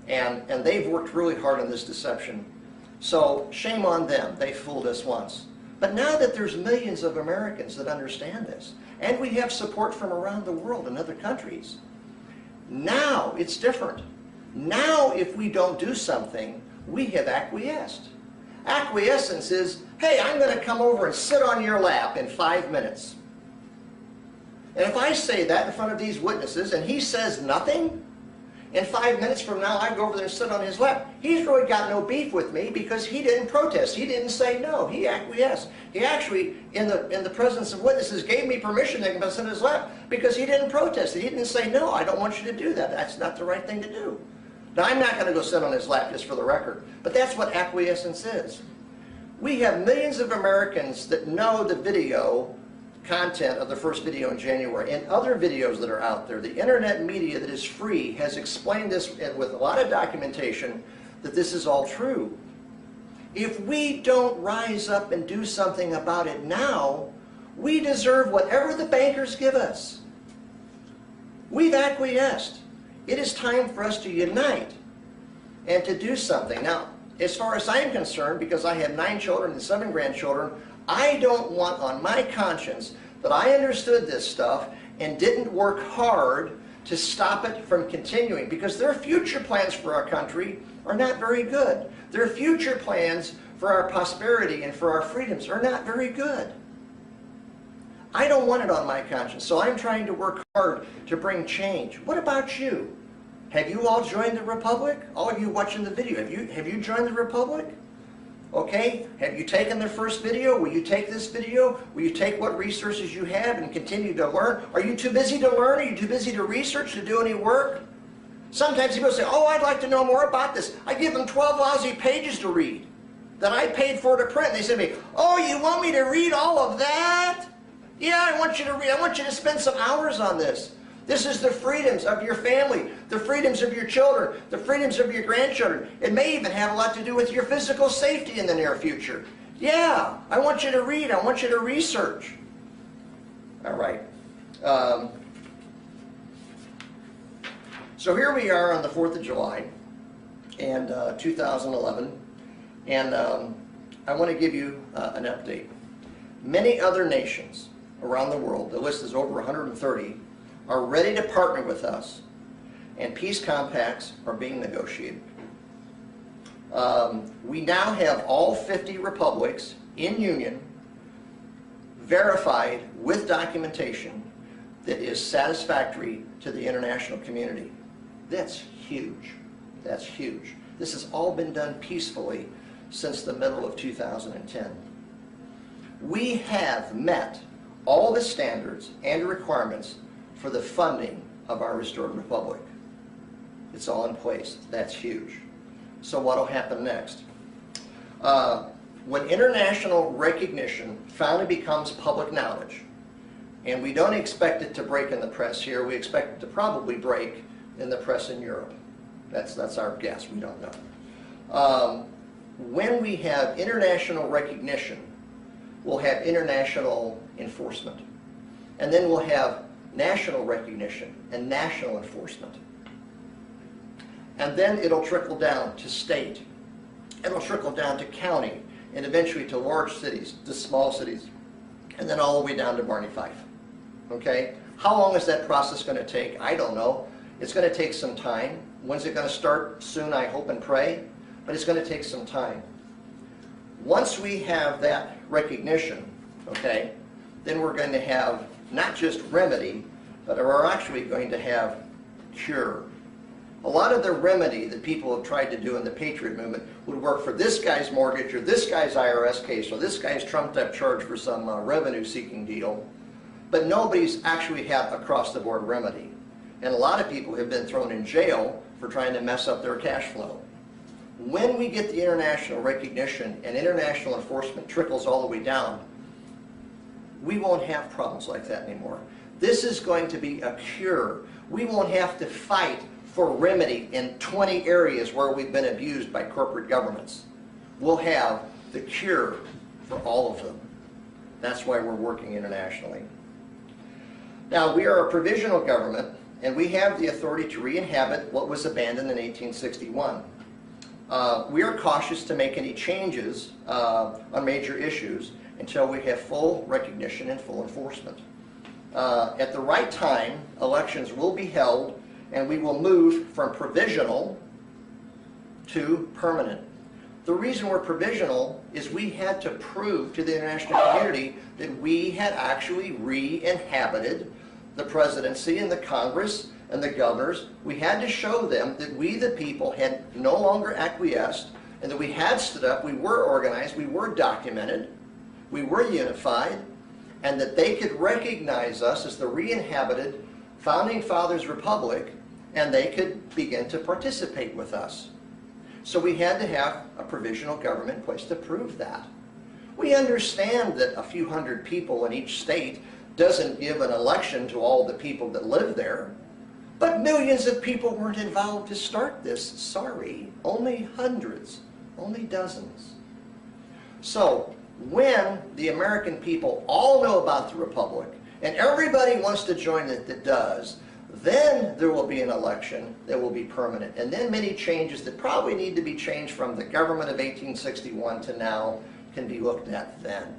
[SPEAKER 1] and they've worked really hard on this deception. So shame on them. They fooled us once. But now that there's millions of Americans that understand this, and we have support from around the world in other countries, now it's different. Now if we don't do something, we have acquiesced. Acquiescence is, hey, I'm going to come over and sit on your lap in 5 minutes. And if I say that in front of these witnesses and he says nothing, and 5 minutes from now I go over there and sit on his lap. He's really got no beef with me because he didn't protest. He didn't say no. He acquiesced. He actually, in the presence of witnesses, gave me permission to sit on his lap because he didn't protest. He didn't say no, I don't want you to do that. That's not the right thing to do. Now, I'm not going to go sit on his lap, just for the record, but that's what acquiescence is. We have millions of Americans that know the video content of the first video in January and other videos that are out there. The internet media that is free has explained this with a lot of documentation that this is all true. If we don't rise up and do something about it now, we deserve whatever the bankers give us. We've acquiesced. It is time for us to unite and to do something. Now, as far as I'm concerned, because I have 9 children and 7 grandchildren, I don't want on my conscience that I understood this stuff and didn't work hard to stop it from continuing, because their future plans for our country are not very good. Their future plans for our prosperity and for our freedoms are not very good. I don't want it on my conscience, so I'm trying to work hard to bring change. What about you? Have you all joined the Republic? All of you watching the video, have you joined the Republic? Okay, have you taken the first video? Will you take this video? Will you take what resources you have and continue to learn? Are you too busy to learn? Are you too busy to research, to do any work? Sometimes people say, oh, I'd like to know more about this. I give them 12 lousy pages to read that I paid for to print. And they say to me, oh, you want me to read all of that? Yeah, I want you to read. I want you to spend some hours on this. This is the freedoms of your family, the freedoms of your children, the freedoms of your grandchildren. It may even have a lot to do with your physical safety in the near future. Yeah, I want you to read. I want you to research. All right. So here we are on the 4th of July, and 2011, and I want to give you an update. Many other nations around the world, the list is over 130, are ready to partner with us, and peace compacts are being negotiated. We now have all 50 republics in union verified with documentation that is satisfactory to the international community. That's huge. That's huge. This has all been done peacefully since the middle of 2010. We have met all the standards and requirements for the funding of our restored republic. It's all in place. That's huge. So what will happen next? When international recognition finally becomes public knowledge, and we don't expect it to break in the press here, we expect it to probably break in the press in Europe. That's our guess. We don't know. When we have international recognition, we'll have international enforcement. And then we'll have national recognition and national enforcement. And then it'll trickle down to state. It'll trickle down to county, and eventually to large cities, to small cities, and then all the way down to Barney Fife. Okay? How long is that process going to take? I don't know. It's going to take some time. When's it going to start? Soon, I hope and pray. But it's going to take some time. Once we have that recognition, okay, then we're going to have not just remedy, but we're actually going to have cure. A lot of the remedy that people have tried to do in the Patriot movement would work for this guy's mortgage or this guy's IRS case or this guy's trumped-up charge for some revenue-seeking deal, but nobody's actually had across-the-board remedy. And a lot of people have been thrown in jail for trying to mess up their cash flow. When we get the international recognition and international enforcement trickles all the way down, we won't have problems like that anymore. This is going to be a cure. We won't have to fight for remedy in 20 areas where we've been abused by corporate governments. We'll have the cure for all of them. That's why we're working internationally. Now, we are a provisional government, and we have the authority to re-inhabit what was abandoned in 1861. We are cautious to make any changes on major issues until we have full recognition and full enforcement. At the right time, elections will be held, and we will move from provisional to permanent. The reason we're provisional is we had to prove to the international community that we had actually re-inhabited the presidency and the Congress and the governors, we had to show them that we, the people, had no longer acquiesced, and that we had stood up, we were organized, we were documented, we were unified, and that they could recognize us as the re-inhabited Founding Fathers Republic, and they could begin to participate with us. So we had to have a provisional government in place to prove that. We understand that a few hundred people in each state doesn't give an election to all the people that live there, but millions of people weren't involved to start this. Sorry, only hundreds, only dozens. So when the American people all know about the Republic, and everybody wants to join it that does, then there will be an election that will be permanent. And then many changes that probably need to be changed from the government of 1861 to now can be looked at then.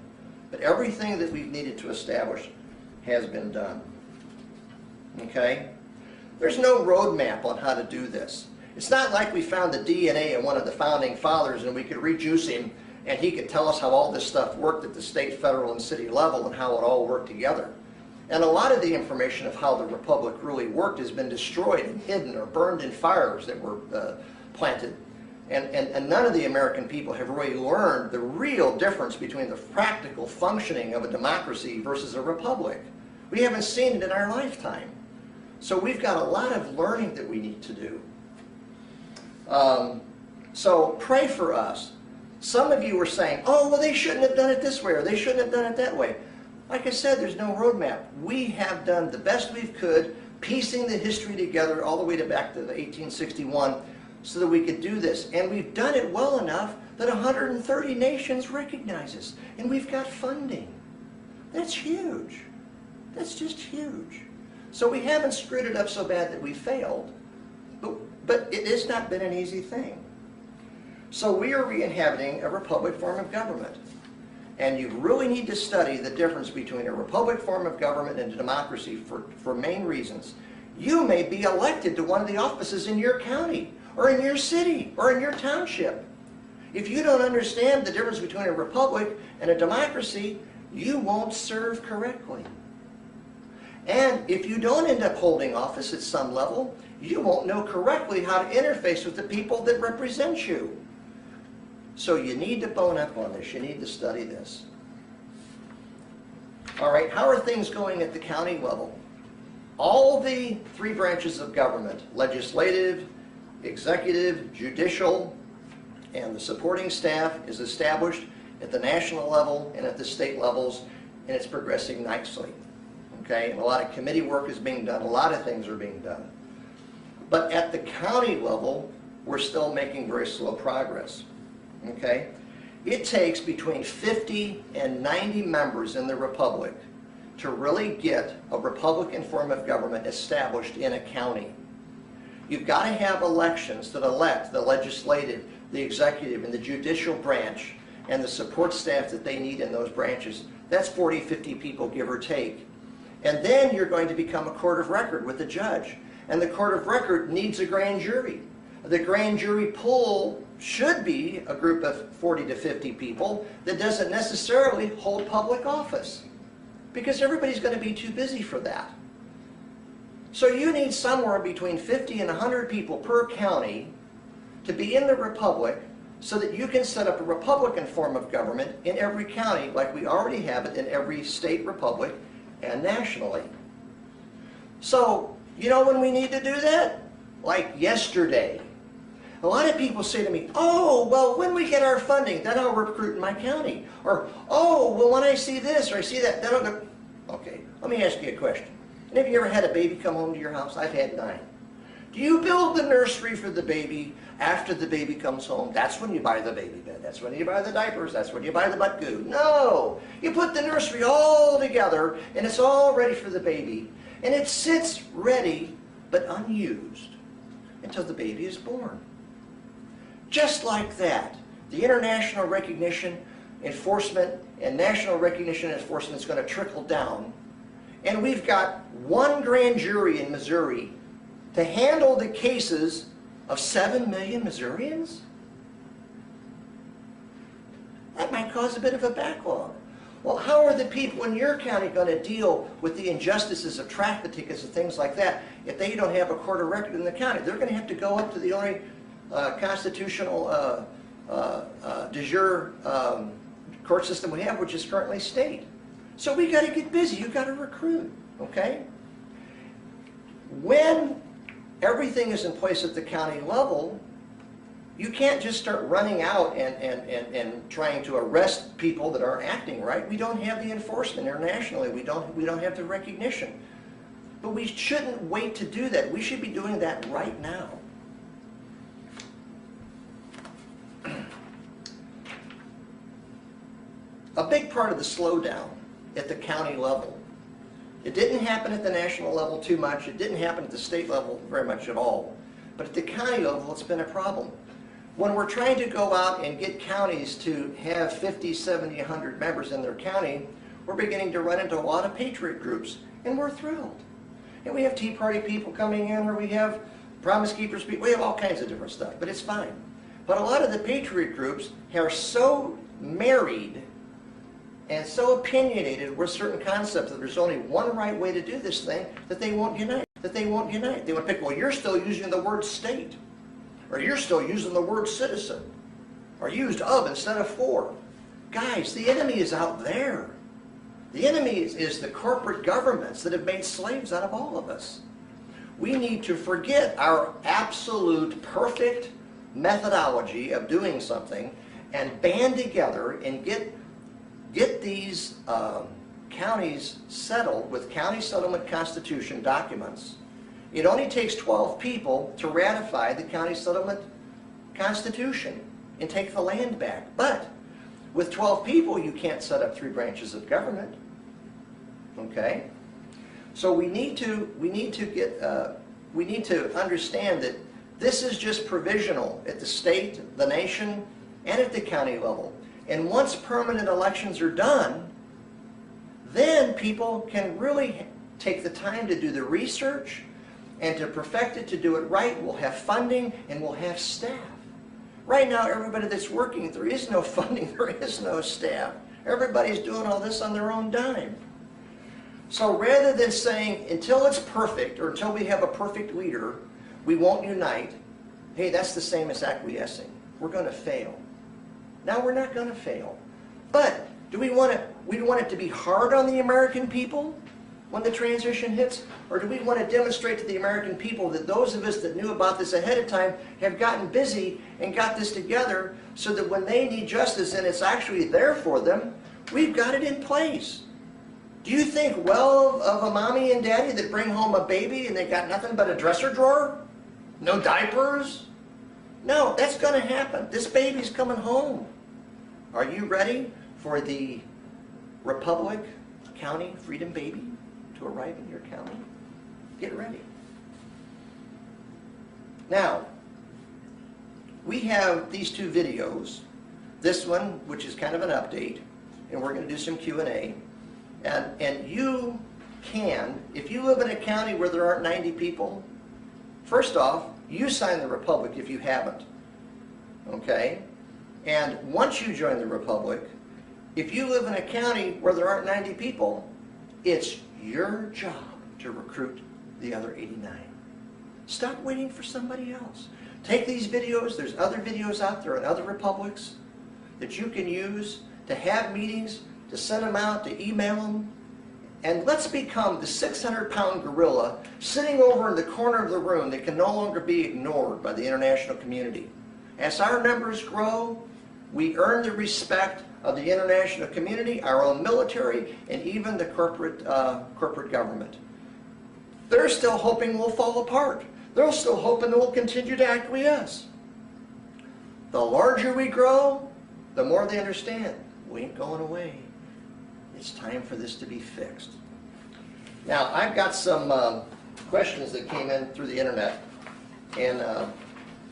[SPEAKER 1] But everything that we've needed to establish has been done. Okay? There's no roadmap on how to do this. It's not like we found the DNA of one of the Founding Fathers and we could rejuice him and he could tell us how all this stuff worked at the state, federal, and city level and how it all worked together. And a lot of the information of how the Republic really worked has been destroyed and hidden or burned in fires that were planted. And none of the American people have really learned the real difference between the practical functioning of a democracy versus a republic. We haven't seen it in our lifetime. So we've got a lot of learning that we need to do. So pray for us. Some of you were saying, oh, well, they shouldn't have done it this way or they shouldn't have done it that way. Like I said, there's no roadmap. We have done the best we could, piecing the history together all the way back to 1861 so that we could do this. And we've done it well enough that 130 nations recognize us. And we've got funding. That's huge. That's just huge. So we haven't screwed it up so bad that we failed. But it has not been an easy thing. So we are re-inhabiting a republic form of government. And you really need to study the difference between a republic form of government and a democracy for main reasons. You may be elected to one of the offices in your county, or in your city, or in your township. If you don't understand the difference between a republic and a democracy, you won't serve correctly. And if you don't end up holding office at some level, you won't know correctly how to interface with the people that represent you. So you need to bone up on this. You need to study this. All right, how are things going at the county level? All the three branches of government, legislative, executive, judicial, and the supporting staff is established at the national level and at the state levels, and it's progressing nicely. Okay, and a lot of committee work is being done. A lot of things are being done. But at the county level, we're still making very slow progress. Okay? It takes between 50 and 90 members in the Republic to really get a Republican form of government established in a county. You've got to have elections that elect the legislative, the executive, and the judicial branch, and the support staff that they need in those branches. That's 40, 50 people, give or take. And then you're going to become a court of record with a judge. And the court of record needs a grand jury. The grand jury pool should be a group of 40 to 50 people that doesn't necessarily hold public office, because everybody's going to be too busy for that. So you need somewhere between 50 and 100 people per county to be in the Republic so that you can set up a Republican form of government in every county like we already have it in every state republic and nationally. So, you know when we need to do that? Like yesterday. A lot of people say to me, oh, well, when we get our funding, then I'll recruit in my county. Or, oh, well, when I see this or I see that, then I'll go. Okay, let me ask you a question. And have you ever had a baby come home to your house? I've had 9. Do you build the nursery for the baby after the baby comes home? That's when you buy the baby bed. That's when you buy the diapers. That's when you buy the butt goo. No! You put the nursery all together, and it's all ready for the baby. And it sits ready, but unused, until the baby is born. Just like that, the international recognition, enforcement, and national recognition and enforcement is going to trickle down. And we've got one grand jury in Missouri to handle the cases of 7 million Missourians? That might cause a bit of a backlog.
[SPEAKER 2] Well, how are the people in your county going to deal with the injustices of traffic tickets and things like that if they don't have a court of record in the county? They're going to have to go up to the only constitutional de jure court system we have, which is currently state. So we got to get busy. You got to recruit, okay? When everything is in place at the county level, you can't just start running out and trying to arrest people that aren't acting right. We don't have the enforcement internationally. We don't have the recognition. But we shouldn't wait to do that. We should be doing that right now. A big part of the slowdown at the county level, it didn't happen at the national level too much. It didn't happen at the state level very much at all. But at the county level, it's been a problem. When we're trying to go out and get counties to have 50, 70, 100 members in their county, we're beginning to run into a lot of patriot groups, and we're thrilled. And we have Tea Party people coming in, or we have Promise Keepers people, we have all kinds of different stuff, but it's fine. But a lot of the patriot groups are so married and so opinionated with certain concepts that there's only one right way to do this thing, that they won't unite. They want to pick, well, you're still using the word state. Or you're still using the word citizen. Or used of instead of for. Guys, the enemy is out there. The enemy is the corporate governments that have made slaves out of all of us. We need to forget our absolute perfect methodology of doing something and band together and get these counties settled with county settlement constitution documents. It only takes 12 people to ratify the county settlement constitution and take the land back. But with 12 people, you can't set up 3 branches of government. Okay? So we need to understand that this is just provisional at the state, the nation, and at the county level. And once permanent elections are done, then people can really take the time to do the research and to perfect it, to do it right. We'll have funding and we'll have staff. Right now, everybody that's working, there is no funding, there is no staff. Everybody's doing all this on their own dime. So rather than saying, until it's perfect, or until we have a perfect leader, we won't unite, hey, that's the same as acquiescing. We're going to fail. Now, we're not going to fail. But do we want it to be hard on the American people when the transition hits? Or do we want to demonstrate to the American people that those of us that knew about this ahead of time have gotten busy and got this together so that when they need justice and it's actually there for them, we've got it in place? Do you think well of a mommy and daddy that bring home a baby and they got nothing but a dresser drawer? No diapers? No, that's going to happen. This baby's coming home. Are you ready for the Republic County Freedom Baby to arrive in your county? Get ready. Now, we have these 2 videos. This one, which is kind of an update, and we're going to do some Q&A. And you can, if you live in a county where there aren't 90 people, first off, you sign the Republic if you haven't. Okay? And once you join the Republic, if you live in a county where there aren't 90 people, it's your job to recruit the other 89. Stop waiting for somebody else. Take these videos. There's other videos out there in other republics that you can use to have meetings, to send them out, to email them. And let's become the 600-pound gorilla sitting over in the corner of the room that can no longer be ignored by the international community. As our numbers grow, we earn the respect of the international community, our own military, and even the corporate government. They're still hoping we'll fall apart. They're still hoping that we'll continue to acquiesce. The larger we grow, the more they understand. We ain't going away. It's time for this to be fixed. Now, I've got some questions that came in through the internet, and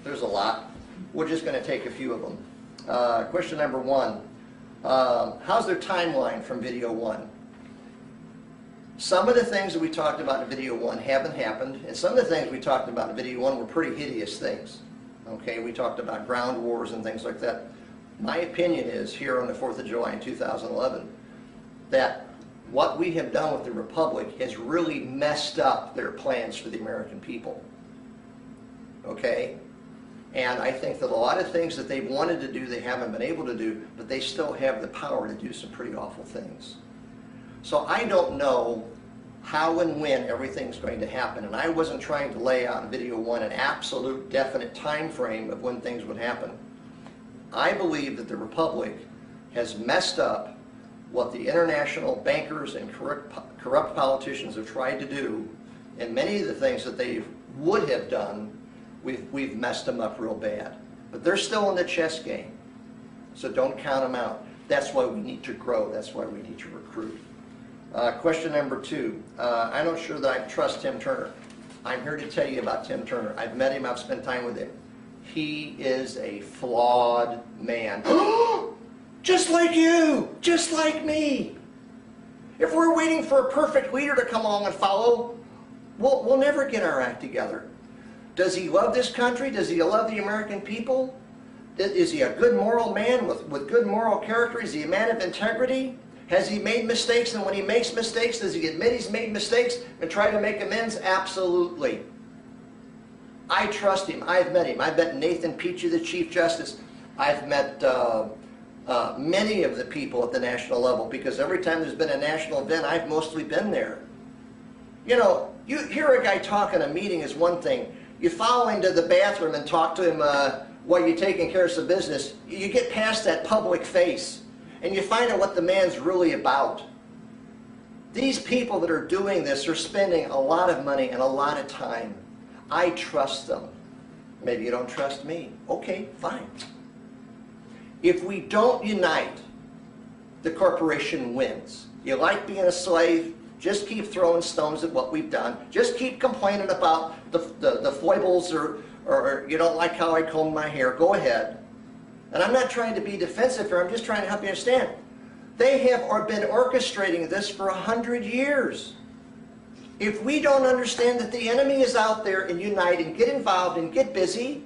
[SPEAKER 2] there's a lot. We're just going to take a few of them. Question number 1, how's their timeline from video 1? Some of the things that we talked about in video 1 haven't happened, and some of the things we talked about in video 1 were pretty hideous things. Okay, we talked about ground wars and things like that. My opinion is, here on the 4th of July in 2011, that what we have done with the Republic has really messed up their plans for the American people. Okay? And I think that a lot of things that they've wanted to do, they haven't been able to do, but they still have the power to do some pretty awful things. So I don't know how and when everything's going to happen, and I wasn't trying to lay out in video one an absolute definite time frame of when things would happen. I believe that the Republic has messed up what the international bankers and corrupt politicians have tried to do, and many of the things that they would have done, we've messed them up real bad. But they're still in the chess game, so don't count them out. That's why we need to grow. That's why we need to recruit. Question number 2. I'm not sure that I trust Tim Turner. I'm here to tell you about Tim Turner. I've met him. I've spent time with him. He is a flawed man. Just like you, just like me. If we're waiting for a perfect leader to come along and follow, we'll never get our act together. Does he love this country? Does he love the American people? Is he a good moral man with good moral character? Is he a man of integrity? Has he made mistakes? And when he makes mistakes, does he admit he's made mistakes and try to make amends? Absolutely. I trust him. I've met him. I've met Nathan Peachy, the Chief Justice. I've met many of the people at the national level, because every time there's been a national event, I've mostly been there. You know, you hear a guy talk in a meeting is one thing. You follow him to the bathroom and talk to him while you're taking care of some business. You get past that public face, and you find out what the man's really about. These people that are doing this are spending a lot of money and a lot of time. I trust them. Maybe you don't trust me. Okay, fine. If we don't unite, the corporation wins. You like being a slave? Just keep throwing stones at what we've done. Just keep complaining about the foibles, or you don't like how I comb my hair. Go ahead. And I'm not trying to be defensive here. I'm just trying to help you understand. They have been orchestrating this for 100 years. If we don't understand that the enemy is out there and unite and get involved and get busy,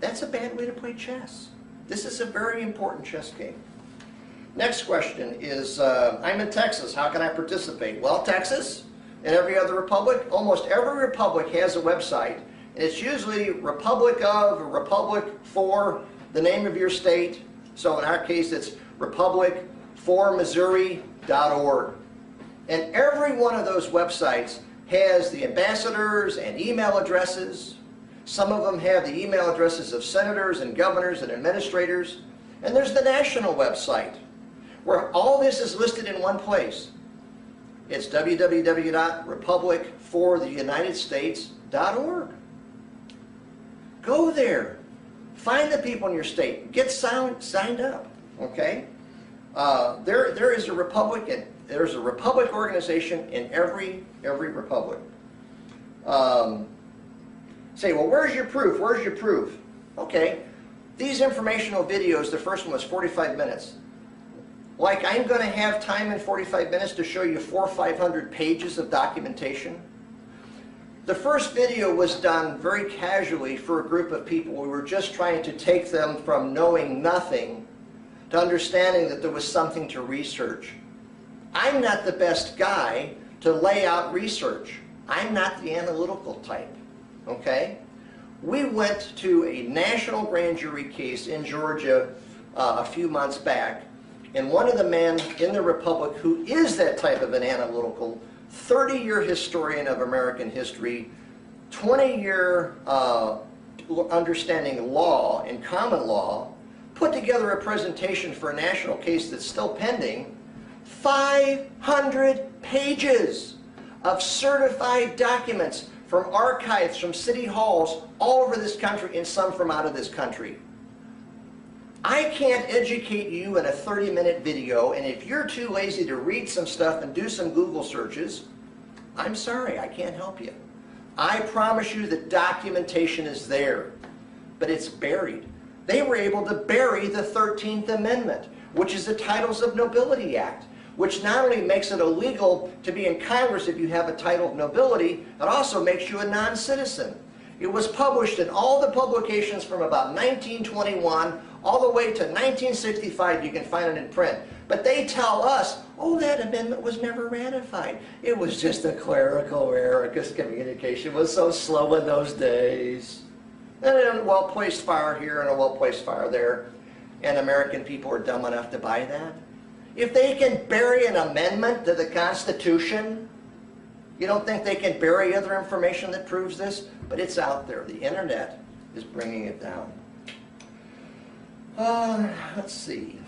[SPEAKER 2] that's a bad way to play chess. This is a very important chess game. Next question is, I'm in Texas. How can I participate? Well, Texas and every other republic, almost every republic has a website. And it's usually Republic of, or Republic for the name of your state. So in our case, it's republicformissouri.org. And every one of those websites has the ambassadors and email addresses. Some of them have the email addresses of senators and governors and administrators. And there's the national website, where all this is listed in one place. It's www.republicfortheunitedstates.org. Go there. Find the people in your state. Get signed up. Okay? There is a republic, and there's a republic organization in every republic. Say, well, where's your proof? Where's your proof? Okay. These informational videos, the first one was 45 minutes. Like, I'm going to have time in 45 minutes to show you 400 or 500 pages of documentation. The first video was done very casually for a group of people. We were just trying to take them from knowing nothing to understanding that there was something to research. I'm not the best guy to lay out research. I'm not the analytical type, okay? We went to a national grand jury case in Georgia a few months back, and one of the men in the Republic who is that type of an analytical, 30-year historian of American history, 20-year understanding law and common law, put together a presentation for a national case that's still pending, 500 pages of certified documents from archives, from city halls all over this country, and some from out of this country. I can't educate you in a 30-minute video, and if you're too lazy to read some stuff and do some Google searches, I'm sorry, I can't help you. I promise you that documentation is there, but it's buried. They were able to bury the 13th Amendment, which is the Titles of Nobility Act, which not only makes it illegal to be in Congress if you have a title of nobility, it also makes you a non-citizen. It was published in all the publications from about 1921 all the way to 1965, you can find it in print. But they tell us, oh, that amendment was never ratified. It was just a clerical error because communication was so slow in those days. And a well-placed fire here and a well-placed fire there. And American people are dumb enough to buy that. If they can bury an amendment to the Constitution, you don't think they can bury other information that proves this? But it's out there. The internet is bringing it down. Let's see.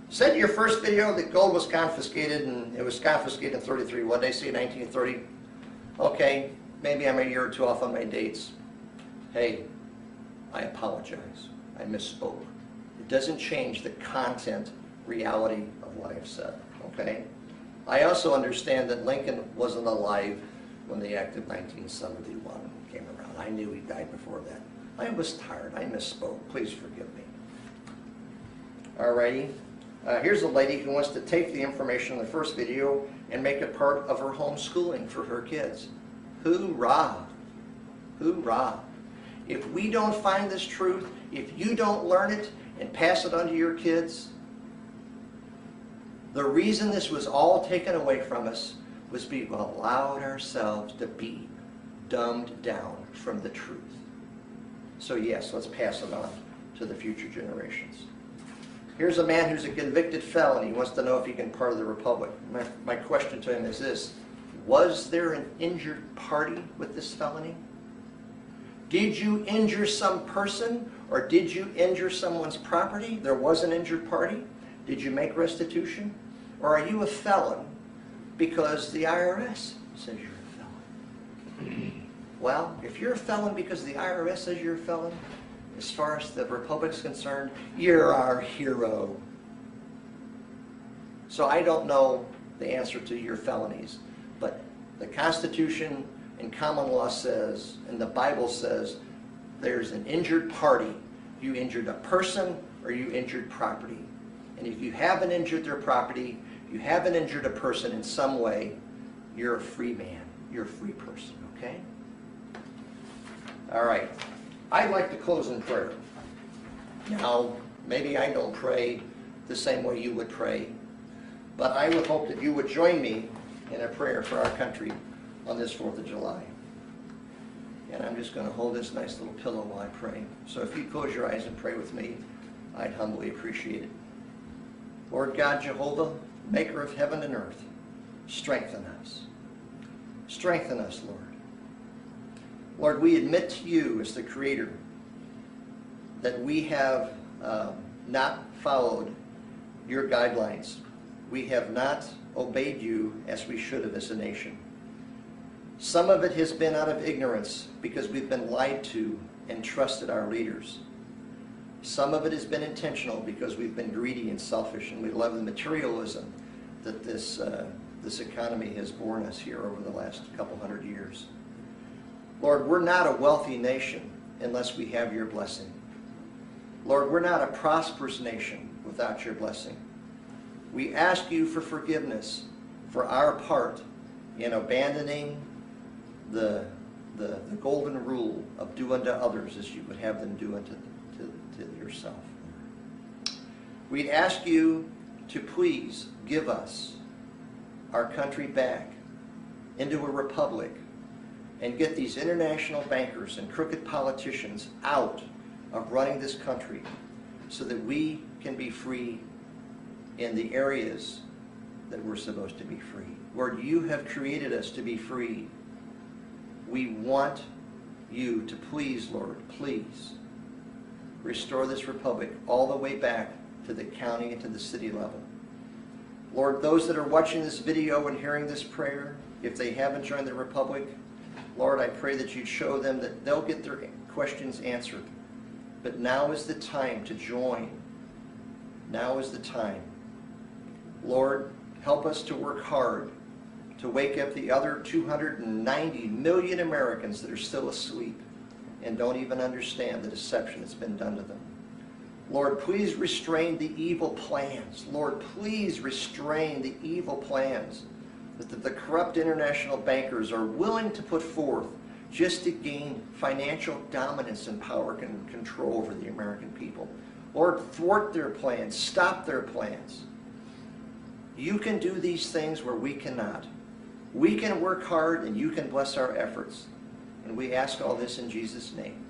[SPEAKER 2] Said in your first video that gold was confiscated, and it was confiscated in 33. What did I say, 1930? Okay, maybe I'm a year or two off on my dates. Hey, I apologize. I misspoke. It doesn't change the content, reality of what I've said, okay? I also understand that Lincoln wasn't alive when the Act of 1971 came around. I knew he died before that. I was tired. I misspoke. Please forgive me. Alrighty. Here's a lady who wants to take the information in the first video and make it part of her homeschooling for her kids. Hoorah! Hoorah! If we don't find this truth, if you don't learn it and pass it on to your kids, the reason this was all taken away from us was we've allowed ourselves to be dumbed down from the truth. So yes, let's pass it on to the future generations. Here's a man who's a convicted felon. He wants to know if he can part of the Republic. My question to him is this: was there an injured party with this felony? Did you injure some person, or did you injure someone's property? There was an injured party. Did you make restitution? Or are you a felon because the IRS says you're a felon? Well, if you're a felon because the IRS says you're a felon, as far as the Republic's concerned, you're our hero. So I don't know the answer to your felonies, but the Constitution and common law says, and the Bible says, there's an injured party. You injured a person or you injured property. And if you haven't injured their property, you haven't injured a person in some way, you're a free man. You're a free person, okay? All right. I'd like to close in prayer. Now, maybe I don't pray the same way you would pray, but I would hope that you would join me in a prayer for our country on this 4th of July. And I'm just going to hold this nice little pillow while I pray. So if you close your eyes and pray with me, I'd humbly appreciate it. Lord God Jehovah, maker of heaven and earth, strengthen us. Strengthen us, Lord. Lord, we admit to you as the Creator that we have not followed your guidelines. We have not obeyed you as we should have as a nation. Some of it has been out of ignorance because we've been lied to and trusted our leaders. Some of it has been intentional because we've been greedy and selfish and we love the materialism that this economy has borne us here over the last couple hundred years. Lord, we're not a wealthy nation unless we have your blessing. Lord, we're not a prosperous nation without your blessing. We ask you for forgiveness for our part in abandoning the golden rule of do unto others as you would have them do unto yourself. We'd ask you to please give us our country back into a republic and get these international bankers and crooked politicians out of running this country so that we can be free in the areas that we're supposed to be free. Lord, you have created us to be free. We want you to please, Lord, please restore this republic all the way back to the county and to the city level. Lord, those that are watching this video and hearing this prayer, if they haven't joined the republic, Lord, I pray that you'd show them that they'll get their questions answered. But now is the time to join. Now is the time. Lord, help us to work hard to wake up the other 290 million Americans that are still asleep and don't even understand the deception that's been done to them. Lord, please restrain the evil plans. Lord, please restrain the evil plans that the corrupt international bankers are willing to put forth just to gain financial dominance and power and control over the American people. Lord, thwart their plans, stop their plans. You can do these things where we cannot. We can work hard and you can bless our efforts. And we ask all this in Jesus' name.